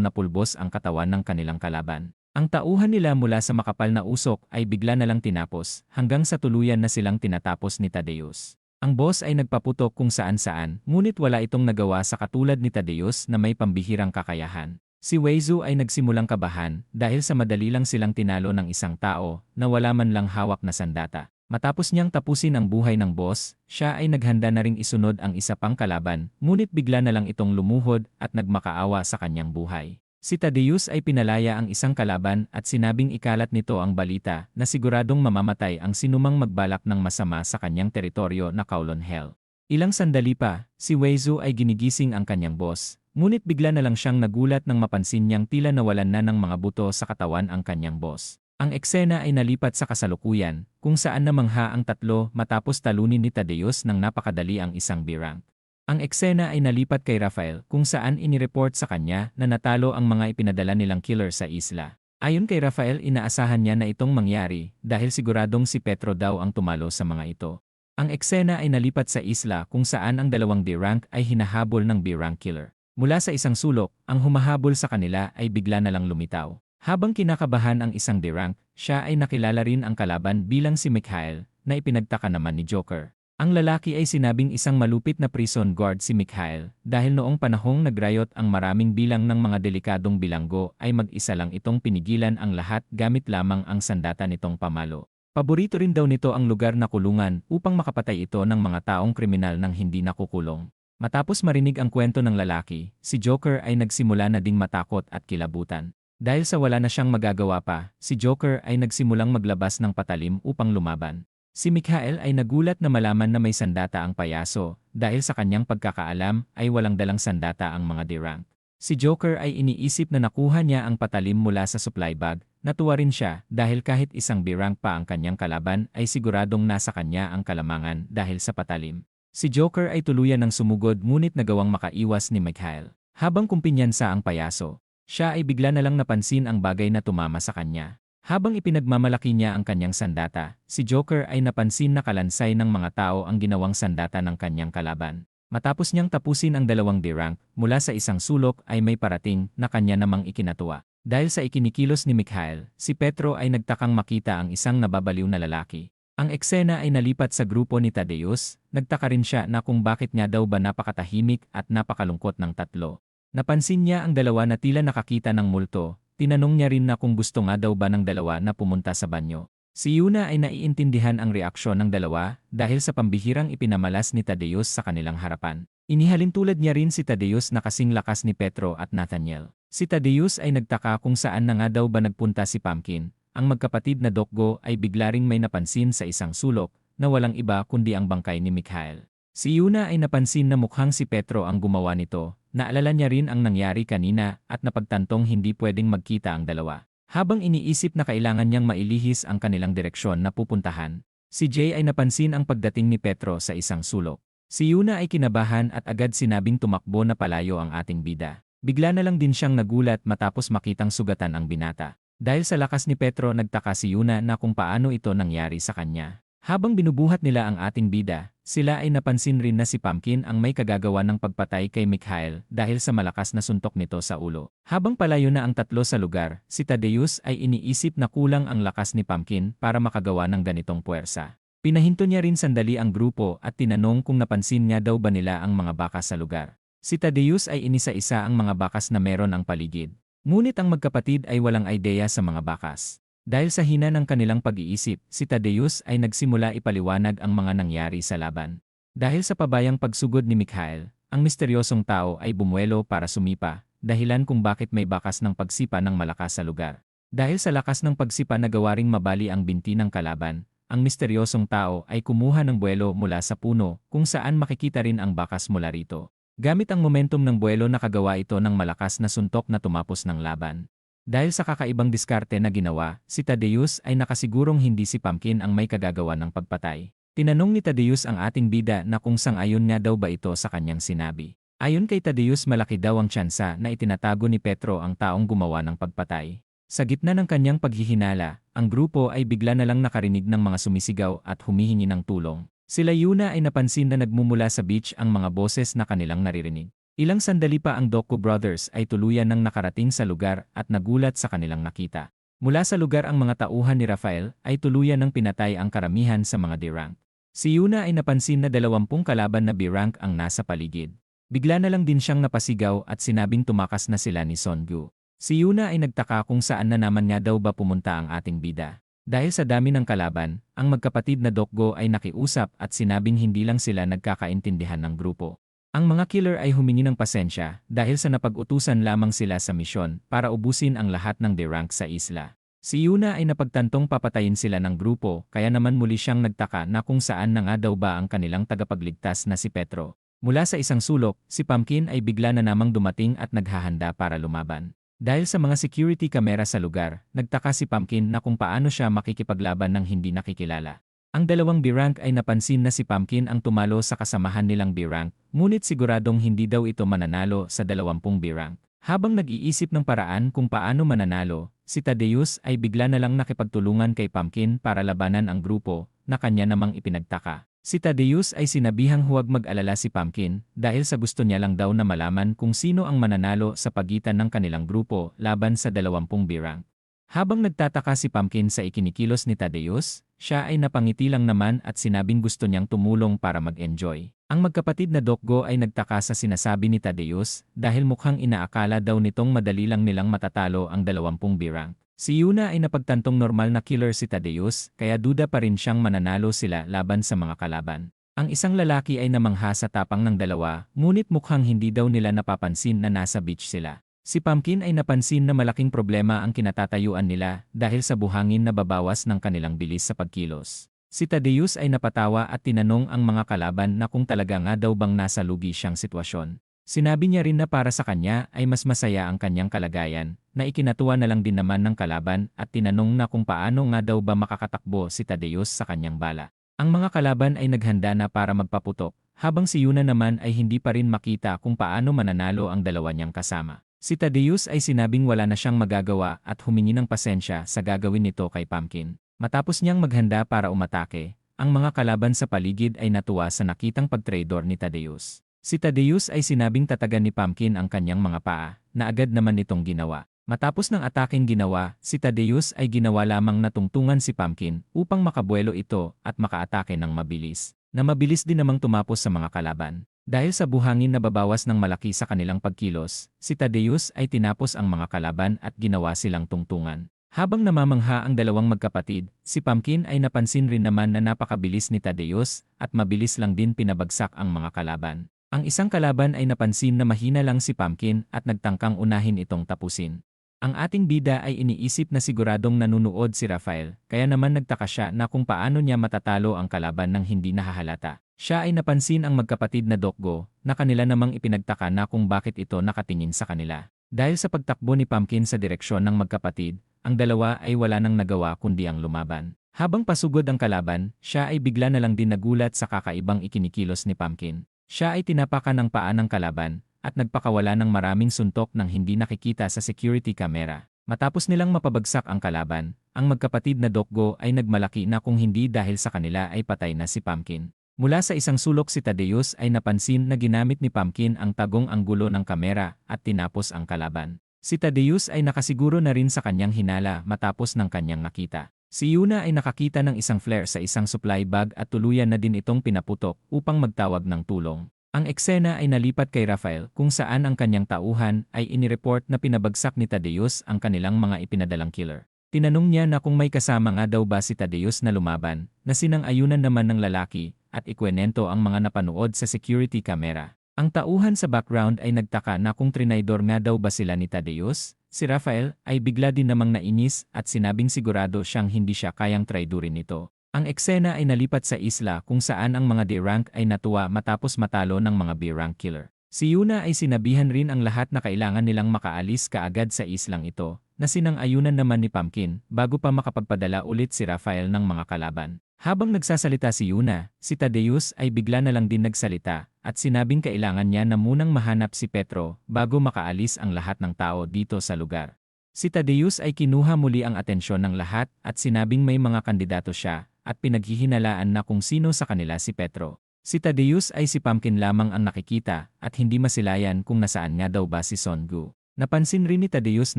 napulbos ang katawan ng kanilang kalaban. Ang tauhan nila mula sa makapal na usok ay bigla na lang tinapos hanggang sa tuluyan na silang tinatapos ni Thaddeus. Ang boss ay nagpaputok kung saan-saan, ngunit wala itong nagawa sa katulad ni Thaddeus na may pambihirang kakayahan. Si Weizu ay nagsimulang kabahan dahil sa madali lang silang tinalo ng isang tao na wala man lang hawak na sandata. Matapos niyang tapusin ang buhay ng boss, siya ay naghanda na ring isunod ang isa pang kalaban, ngunit bigla na lang itong lumuhod at nagmakaawa sa kanyang buhay. Si Thaddeus ay pinalaya ang isang kalaban at sinabing ikalat nito ang balita na siguradong mamamatay ang sinumang magbalak ng masama sa kanyang teritoryo na Kowloon Hell. Ilang sandali pa, si Weizu ay ginigising ang kanyang boss. Ngunit bigla na lang siyang nagulat nang mapansin niyang tila nawalan na ng mga buto sa katawan ang kanyang boss. Ang eksena ay nalipat sa kasalukuyan, kung saan namangha ang tatlo matapos talunin ni Thaddeus ng napakadali ang isang B-rank. Ang eksena ay nalipat kay Rafael kung saan inireport sa kanya na natalo ang mga ipinadala nilang killer sa isla. Ayon kay Rafael, inaasahan niya na itong mangyari dahil siguradong si Petro daw ang tumalo sa mga ito. Ang eksena ay nalipat sa isla kung saan ang dalawang D-rank ay hinahabol ng B-rank killer. Mula sa isang sulok, ang humahabol sa kanila ay bigla na lang lumitaw. Habang kinakabahan ang isang D-rank, siya ay nakilala rin ang kalaban bilang si Mikhail, na ipinagtaka naman ni Joker. Ang lalaki ay sinabing isang malupit na prison guard si Mikhail, dahil noong panahong nag-riot ang maraming bilang ng mga delikadong bilanggo ay mag-isa lang itong pinigilan ang lahat gamit lamang ang sandata nitong pamalo. Paborito rin daw nito ang lugar na kulungan upang makapatay ito ng mga taong kriminal nang hindi nakukulong. Matapos marinig ang kwento ng lalaki, si Joker ay nagsimula na ding matakot at kilabutan. Dahil sa wala na siyang magagawa pa, si Joker ay nagsimulang maglabas ng patalim upang lumaban. Si Mikhail ay nagulat na malaman na may sandata ang payaso, dahil sa kanyang pagkakaalam ay walang dalang sandata ang mga D-rank. Si Joker ay iniisip na nakuha niya ang patalim mula sa supply bag, natuwa rin siya dahil kahit isang B-rank pa ang kanyang kalaban ay siguradong nasa kanya ang kalamangan dahil sa patalim. Si Joker ay tuluyan ng sumugod ngunit nagawang makaiwas ni Mikhail. Habang kumpiyansa ang payaso, siya ay bigla na lang napansin ang bagay na tumama sa kanya. Habang ipinagmamalaki niya ang kanyang sandata, si Joker ay napansin na kalansay ng mga tao ang ginawang sandata ng kanyang kalaban. Matapos niyang tapusin ang dalawang D-rank, mula sa isang sulok ay may parating na kanya namang ikinatuwa. Dahil sa ikinikilos ni Mikhail, si Petro ay nagtakang makita ang isang nababaliw na lalaki. Ang eksena ay nalipat sa grupo ni Thaddeus, nagtaka rin siya na kung bakit nga daw ba napakatahimik at napakalungkot ng tatlo. Napansin niya ang dalawa na tila nakakita ng multo, tinanong niya rin na kung gusto nga daw ba ng dalawa na pumunta sa banyo. Si Yuna ay naiintindihan ang reaksyon ng dalawa dahil sa pambihirang ipinamalas ni Thaddeus sa kanilang harapan. Inihalin tulad niya rin si Thaddeus na kasing lakas ni Petro at Nathaniel. Si Thaddeus ay nagtaka kung saan na nga daw ba nagpunta si Pumpkin. Ang magkapatid na Dokgo ay bigla ring may napansin sa isang sulok na walang iba kundi ang bangkay ni Mikhail. Si Yuna ay napansin na mukhang si Petro ang gumawa nito, naalala niya rin ang nangyari kanina at napagtantong hindi pwedeng magkita ang dalawa. Habang iniisip na kailangan niyang mailihis ang kanilang direksyon na pupuntahan, si Jay ay napansin ang pagdating ni Petro sa isang sulok. Si Yuna ay kinabahan at agad sinabing tumakbo na palayo ang ating bida. Bigla na lang din siyang nagulat matapos makitang sugatan ang binata. Dahil sa lakas ni Petro nagtaka si Yuna na kung paano ito nangyari sa kanya. Habang binubuhat nila ang ating bida, sila ay napansin rin na si Pumpkin ang may kagagawa ng pagpatay kay Mikhail dahil sa malakas na suntok nito sa ulo. Habang palayo na ang tatlo sa lugar, si Thaddeus ay iniisip na kulang ang lakas ni Pumpkin para makagawa ng ganitong puwersa. Pinahinto niya rin sandali ang grupo at tinanong kung napansin niya daw ba nila ang mga bakas sa lugar. Si Thaddeus ay inisa-isa ang mga bakas na meron ang paligid. Ngunit ang magkapatid ay walang ideya sa mga bakas. Dahil sa hina ng kanilang pag-iisip, si Thaddeus ay nagsimula ipaliwanag ang mga nangyari sa laban. Dahil sa pabayang pagsugod ni Mikhail, ang misteryosong tao ay bumuelo para sumipa, dahilan kung bakit may bakas ng pagsipa ng malakas sa lugar. Dahil sa lakas ng pagsipa na gawaring mabali ang binti ng kalaban, ang misteryosong tao ay kumuha ng buwelo mula sa puno kung saan makikita rin ang bakas mula rito. Gamit ang momentum ng buwelo nakagawa ito ng malakas na suntok na tumapos ng laban. Dahil sa kakaibang diskarte na ginawa, si Thaddeus ay nakasigurong hindi si Pumpkin ang may kagagawa ng pagpatay. Tinanong ni Thaddeus ang ating bida na kung sang-ayon nga daw ba ito sa kanyang sinabi. Ayon kay Thaddeus malaki daw ang tsansa na itinatago ni Petro ang taong gumawa ng pagpatay. Sa gitna ng kanyang paghihinala, ang grupo ay bigla na lang nakarinig ng mga sumisigaw at humihingi ng tulong. Sila Yuna ay napansin na nagmumula sa beach ang mga boses na kanilang naririnig. Ilang sandali pa ang Dokko Brothers ay tuluyan ng nakarating sa lugar at nagulat sa kanilang nakita. Mula sa lugar ang mga tauhan ni Rafael ay tuluyan ng pinatay ang karamihan sa mga D-rank. Si Yuna ay napansin na 20 kalaban na B-rank ang nasa paligid. Bigla na lang din siyang napasigaw at sinabing tumakas na sila ni Songu. Si Yuna ay nagtaka kung saan na naman nga daw ba pumunta ang ating bida. Dahil sa dami ng kalaban, ang magkapatid na Dokgo ay nakiusap at sinabing hindi lang sila nagkakaintindihan ng grupo. Ang mga killer ay humingi ng pasensya dahil sa napag-utusan lamang sila sa misyon para ubusin ang lahat ng D-rank sa isla. Si Yuna ay napagtantong papatayin sila ng grupo kaya naman muli siyang nagtaka na kung saan na nga daw ba ang kanilang tagapagligtas na si Petro. Mula sa isang sulok, si Pumpkin ay bigla na namang dumating at naghahanda para lumaban. Dahil sa mga security camera sa lugar, nagtaka si Pumpkin na kung paano siya makikipaglaban ng hindi nakikilala. Ang dalawang B-rank ay napansin na si Pumpkin ang tumalo sa kasamahan nilang B-rank, ngunit siguradong hindi daw ito mananalo sa 20 B-rank. Habang nag-iisip ng paraan kung paano mananalo, si Thaddeus ay bigla na lang nakipagtulungan kay Pumpkin para labanan ang grupo na kanya namang ipinagtaka. Si Thaddeus ay sinabihang huwag mag-alala si Pumpkin dahil sa gusto niya lang daw na malaman kung sino ang mananalo sa pagitan ng kanilang grupo laban sa 20 B-rank. Habang nagtataka si Pumpkin sa ikinikilos ni Thaddeus, siya ay napangiti lang naman at sinabing gusto niyang tumulong para mag-enjoy. Ang magkapatid na Dokgo ay nagtaka sa sinasabi ni Thaddeus dahil mukhang inaakala daw nitong madali lang nilang matatalo ang 20 B-rank. Si Yuna ay napagtantong normal na killer si Thaddeus kaya duda pa rin siyang mananalo sila laban sa mga kalaban. Ang isang lalaki ay namangha sa tapang ng dalawa, ngunit mukhang hindi daw nila napapansin na nasa beach sila. Si Pumpkin ay napansin na malaking problema ang kinatatayuan nila dahil sa buhangin na babawas ng kanilang bilis sa pagkilos. Si Thaddeus ay napatawa at tinanong ang mga kalaban na kung talaga nga daw bang nasa lugi siyang sitwasyon. Sinabi niya rin na para sa kanya ay mas masaya ang kanyang kalagayan, na ikinatuwa na lang din naman ng kalaban at tinanong na kung paano nga daw ba makakatakbo si Thaddeus sa kanyang bala. Ang mga kalaban ay naghanda na para magpaputok, habang si Yuna naman ay hindi pa rin makita kung paano mananalo ang dalawa niyang kasama. Si Thaddeus ay sinabing wala na siyang magagawa at humingi ng pasensya sa gagawin nito kay Pumpkin. Matapos niyang maghanda para umatake, ang mga kalaban sa paligid ay natuwa sa nakitang pagtraidor ni Thaddeus. Si Thaddeus ay sinabing tatagan ni Pumpkin ang kanyang mga paa, na agad naman nitong ginawa. Matapos ng ataking ginawa, si Thaddeus ay ginawa lamang na tungtungan si Pumpkin upang makabuelo ito at makaatake ng mabilis, na mabilis din namang tumapos sa mga kalaban. Dahil sa buhangin na babawas ng malaki sa kanilang pagkilos, si Thaddeus ay tinapos ang mga kalaban at ginawa silang tungtungan. Habang namamangha ang dalawang magkapatid, si Pumpkin ay napansin rin naman na napakabilis ni Thaddeus at mabilis lang din pinabagsak ang mga kalaban. Ang isang kalaban ay napansin na mahina lang si Pumpkin at nagtangkang unahin itong tapusin. Ang ating bida ay iniisip na siguradong nanunood si Rafael, kaya naman nagtaka siya na kung paano niya matatalo ang kalaban ng hindi nahahalata. Siya ay napansin ang magkapatid na Dokgo, na kanila namang ipinagtaka na kung bakit ito nakatingin sa kanila. Dahil sa pagtakbo ni Pumpkin sa direksyon ng magkapatid, ang dalawa ay wala nang nagawa kundi ang lumaban. Habang pasugod ang kalaban, siya ay bigla na lang din nagulat sa kakaibang ikinikilos ni Pumpkin. Siya ay tinapakan ng paa ng kalaban at nagpakawala ng maraming suntok nang hindi nakikita sa security camera. Matapos nilang mapabagsak ang kalaban, ang magkapatid na Dokgo ay nagmalaki na kung hindi dahil sa kanila ay patay na si Pumpkin. Mula sa isang sulok si Thaddeus ay napansin na ginamit ni Pumpkin ang tagong anggulo ng kamera at tinapos ang kalaban. Si Thaddeus ay nakasiguro na rin sa kanyang hinala matapos ng kanyang nakita. Si Yuna ay nakakita ng isang flare sa isang supply bag at tuluyan na din itong pinaputok upang magtawag ng tulong. Ang eksena ay nalipat kay Rafael kung saan ang kanyang tauhan ay inireport na pinabagsak ni Thaddeus ang kanilang mga ipinadalang killer. Tinanong niya na kung may kasama nga daw ba si Thaddeus na lumaban, na sinang-ayunan naman ng lalaki at ikwenento ang mga napanood sa security camera. Ang tauhan sa background ay nagtaka na kung trinaydor nga daw ba sila ni Thaddeus, si Rafael, ay bigla din namang nainis at sinabing sigurado siyang hindi siya kayang traidurin nito. Ang eksena ay nalipat sa isla kung saan ang mga D-rank ay natuwa matapos matalo ng mga B-rank killer. Si Yuna ay sinabihan rin ang lahat na kailangan nilang makaalis kaagad sa islang ito, na sinang-ayunan naman ni Pumpkin bago pa makapagpadala ulit si Rafael ng mga kalaban. Habang nagsasalita si Yuna, si Tadeus ay bigla na lang din nagsalita at sinabing kailangan niya na munang mahanap si Petro bago makaalis ang lahat ng tao dito sa lugar. Si Tadeus ay kinuha muli ang atensyon ng lahat at sinabing may mga kandidato siya at pinaghihinalaan na kung sino sa kanila si Petro. Si Tadeus ay si Pumpkin lamang ang nakikita at hindi masilayan kung nasaan nga daw ba si Songu. Napansin rin ni Tadeus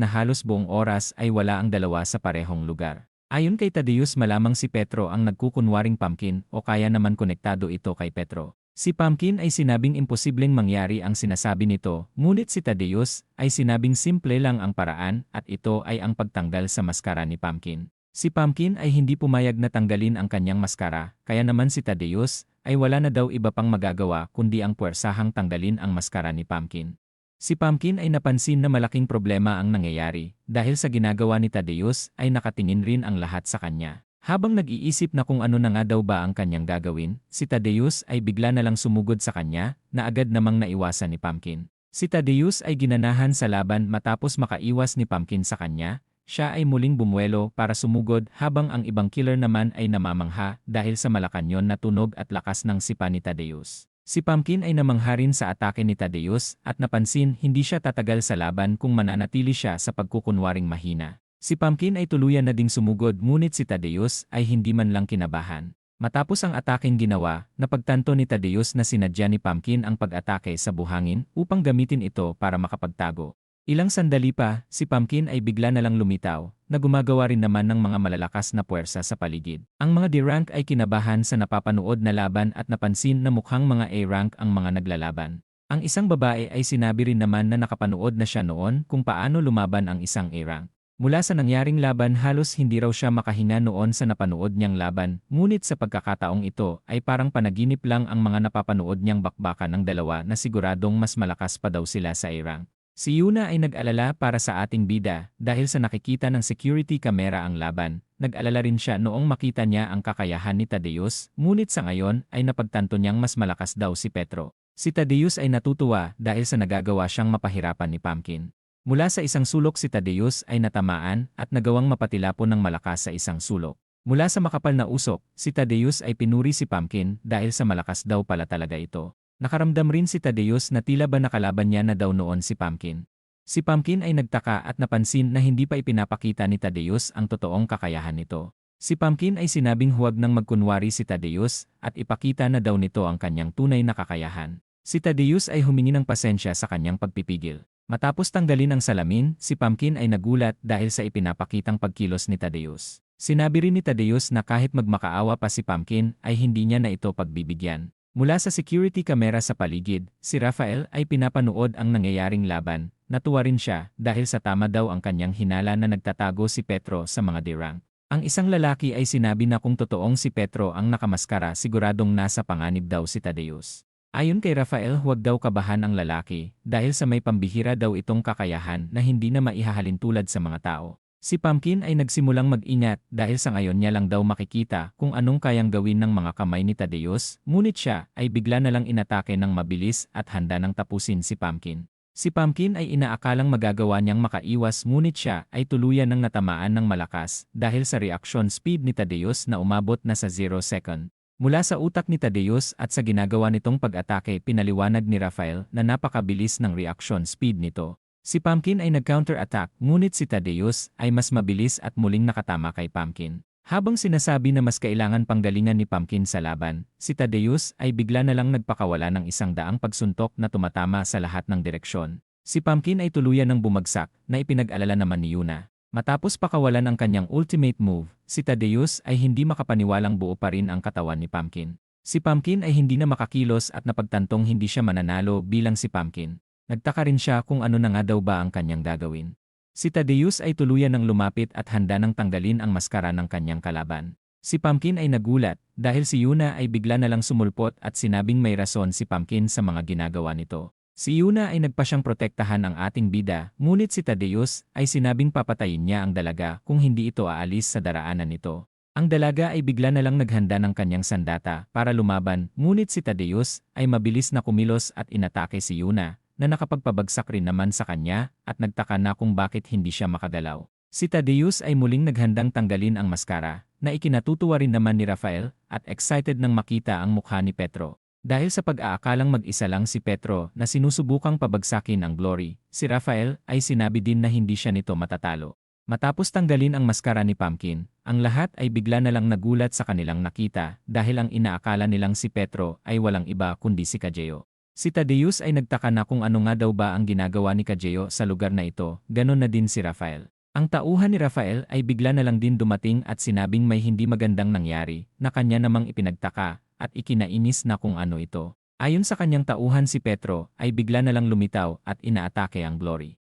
na halos buong oras ay wala ang dalawa sa parehong lugar. Ayon kay Tadeus malamang si Petro ang nagkukunwaring Pumpkin o kaya naman konektado ito kay Petro. Si Pumpkin ay sinabing imposibleng mangyari ang sinasabi nito, ngunit si Tadeus ay sinabing simple lang ang paraan at ito ay ang pagtanggal sa maskara ni Pumpkin. Si Pumpkin ay hindi pumayag na tanggalin ang kanyang maskara, kaya naman si Tadeus ay wala na daw iba pang magagawa kundi ang puwersahang tanggalin ang maskara ni Pumpkin. Si Pumpkin ay napansin na malaking problema ang nangyayari dahil sa ginagawa ni Tadeus ay nakatingin rin ang lahat sa kanya. Habang nag-iisip na kung ano na nga daw ba ang kanyang gagawin, si Tadeus ay bigla na lang sumugod sa kanya na agad namang naiwasan ni Pumpkin. Si Tadeus ay ginanahan sa laban matapos makaiwas ni Pumpkin sa kanya. Siya ay muling bumuelo para sumugod habang ang ibang killer naman ay namamangha dahil sa malakanyon na tunog at lakas ng sipa ni Tadeus. Si Pumpkin ay namangha rin sa atake ni Tadeus at napansin hindi siya tatagal sa laban kung mananatili siya sa pagkukunwaring mahina. Si Pumpkin ay tuluyan na ding sumugod ngunit si Tadeus ay hindi man lang kinabahan. Matapos ang ataking ginawa, napagtanto ni Tadeus na sinadya ni Pumpkin ang pag-atake sa buhangin upang gamitin ito para makapagtago. Ilang sandali pa, si Pumpkin ay bigla na lang lumitaw, na gumagawa rin naman ng mga malalakas na puwersa sa paligid. Ang mga D-rank ay kinabahan sa napapanood na laban at napansin na mukhang mga A-rank ang mga naglalaban. Ang isang babae ay sinabi rin naman na nakapanood na siya noon kung paano lumaban ang isang A-rank. Mula sa nangyaring laban halos hindi raw siya makahinga noon sa napanood niyang laban, ngunit sa pagkakataong ito ay parang panaginip lang ang mga napapanood niyang bakbakan ng dalawa na siguradong mas malakas pa daw sila sa A-rank. Si Yuna ay nag-alala para sa ating bida dahil sa nakikita ng security camera ang laban. Nag-alala rin siya noong makita niya ang kakayahan ni Tadeus, ngunit sa ngayon ay napagtanto niyang mas malakas daw si Petro. Si Tadeus ay natutuwa dahil sa nagagawa siyang mapahirapan ni Pumpkin. Mula sa isang sulok si Tadeus ay natamaan at nagawang mapatilapon ng malakas sa isang sulok. Mula sa makapal na usok, si Tadeus ay pinuri si Pumpkin dahil sa malakas daw pala talaga ito. Nakaramdam rin si Tadeus na tila ba nakalaban niya na daw noon si Pumpkin. Si Pumpkin ay nagtaka at napansin na hindi pa ipinapakita ni Tadeus ang totoong kakayahan nito. Si Pumpkin ay sinabing huwag nang magkunwari si Tadeus at ipakita na daw nito ang kanyang tunay na kakayahan. Si Tadeus ay humingi ng pasensya sa kanyang pagpipigil. Matapos tanggalin ang salamin, si Pumpkin ay nagulat dahil sa ipinapakitang pagkilos ni Tadeus. Sinabi rin ni Tadeus na kahit magmakaawa pa si Pumpkin ay hindi niya na ito pagbibigyan. Mula sa security camera sa paligid, si Rafael ay pinapanood ang nangyayaring laban. Natuwa rin siya dahil sa tama daw ang kanyang hinala na nagtatago si Petro sa mga D-rank. Ang isang lalaki ay sinabi na kung totoong si Petro ang nakamaskara siguradong nasa panganib daw si Tadeus. Ayon kay Rafael huwag daw kabahan ang lalaki dahil sa may pambihira daw itong kakayahan na hindi na maihahalin tulad sa mga tao. Si Pumpkin ay nagsimulang mag-ingat dahil sa ngayon niya lang daw makikita kung anong kayang gawin ng mga kamay ni Tadeus, ngunit siya ay bigla na lang inatake ng mabilis at handa nang tapusin si Pumpkin. Si Pumpkin ay inaakalang magagawa niyang makaiwas ngunit siya ay tuluyan ng natamaan ng malakas dahil sa reaction speed ni Tadeus na umabot na sa 0 second. Mula sa utak ni Tadeus at sa ginagawa nitong pag-atake pinaliwanag ni Rafael na napakabilis ng reaction speed nito. Si Pumpkin ay nag-counter-attack ngunit si Tadeus ay mas mabilis at muling nakatama kay Pumpkin. Habang sinasabi na mas kailangan panggalingan ni Pumpkin sa laban, si Tadeus ay bigla na lang nagpakawala ng 100 pagsuntok na tumatama sa lahat ng direksyon. Si Pumpkin ay tuluyan ng bumagsak na ipinag-alala naman ni Yuna. Matapos pakawalan ang kanyang ultimate move, si Tadeus ay hindi makapaniwalang buo pa rin ang katawan ni Pumpkin. Si Pumpkin ay hindi na makakilos at napagtantong hindi siya mananalo bilang si Pumpkin. Nagtaka rin siya kung ano na nga daw ba ang kanyang gagawin. Si Tadeus ay tuluyan ng lumapit at handa nang tanggalin ang maskara ng kanyang kalaban. Si Pumpkin ay nagulat dahil si Yuna ay bigla na lang sumulpot at sinabing may rason si Pumpkin sa mga ginagawa nito. Si Yuna ay nagpa siyang protektahan ang ating bida, ngunit si Tadeus ay sinabing papatayin niya ang dalaga kung hindi ito aalis sa daraanan nito. Ang dalaga ay bigla na lang naghanda ng kanyang sandata para lumaban, ngunit si Tadeus ay mabilis na kumilos at inatake si Yuna, na nakapagpabagsak rin naman sa kanya at nagtaka na kung bakit hindi siya makagalaw. Si Tadeus ay muling naghandang tanggalin ang maskara, na ikinatutuwa rin naman ni Rafael at excited nang makita ang mukha ni Petro. Dahil sa pag-aakalang mag-isa lang si Petro na sinusubukang pabagsakin ang Glory, si Rafael ay sinabi din na hindi siya nito matatalo. Matapos tanggalin ang maskara ni Pumpkin, ang lahat ay bigla na lang nagulat sa kanilang nakita dahil ang inaakala nilang si Petro ay walang iba kundi si Kajeo. Si Tadeus ay nagtaka na kung ano nga daw ba ang ginagawa ni Kajeo sa lugar na ito, ganon na din si Rafael. Ang tauhan ni Rafael ay bigla na lang din dumating at sinabing may hindi magandang nangyari na kanya namang ipinagtaka at ikinainis na kung ano ito. Ayon sa kanyang tauhan si Petro ay bigla na lang lumitaw at inaatake ang Glory.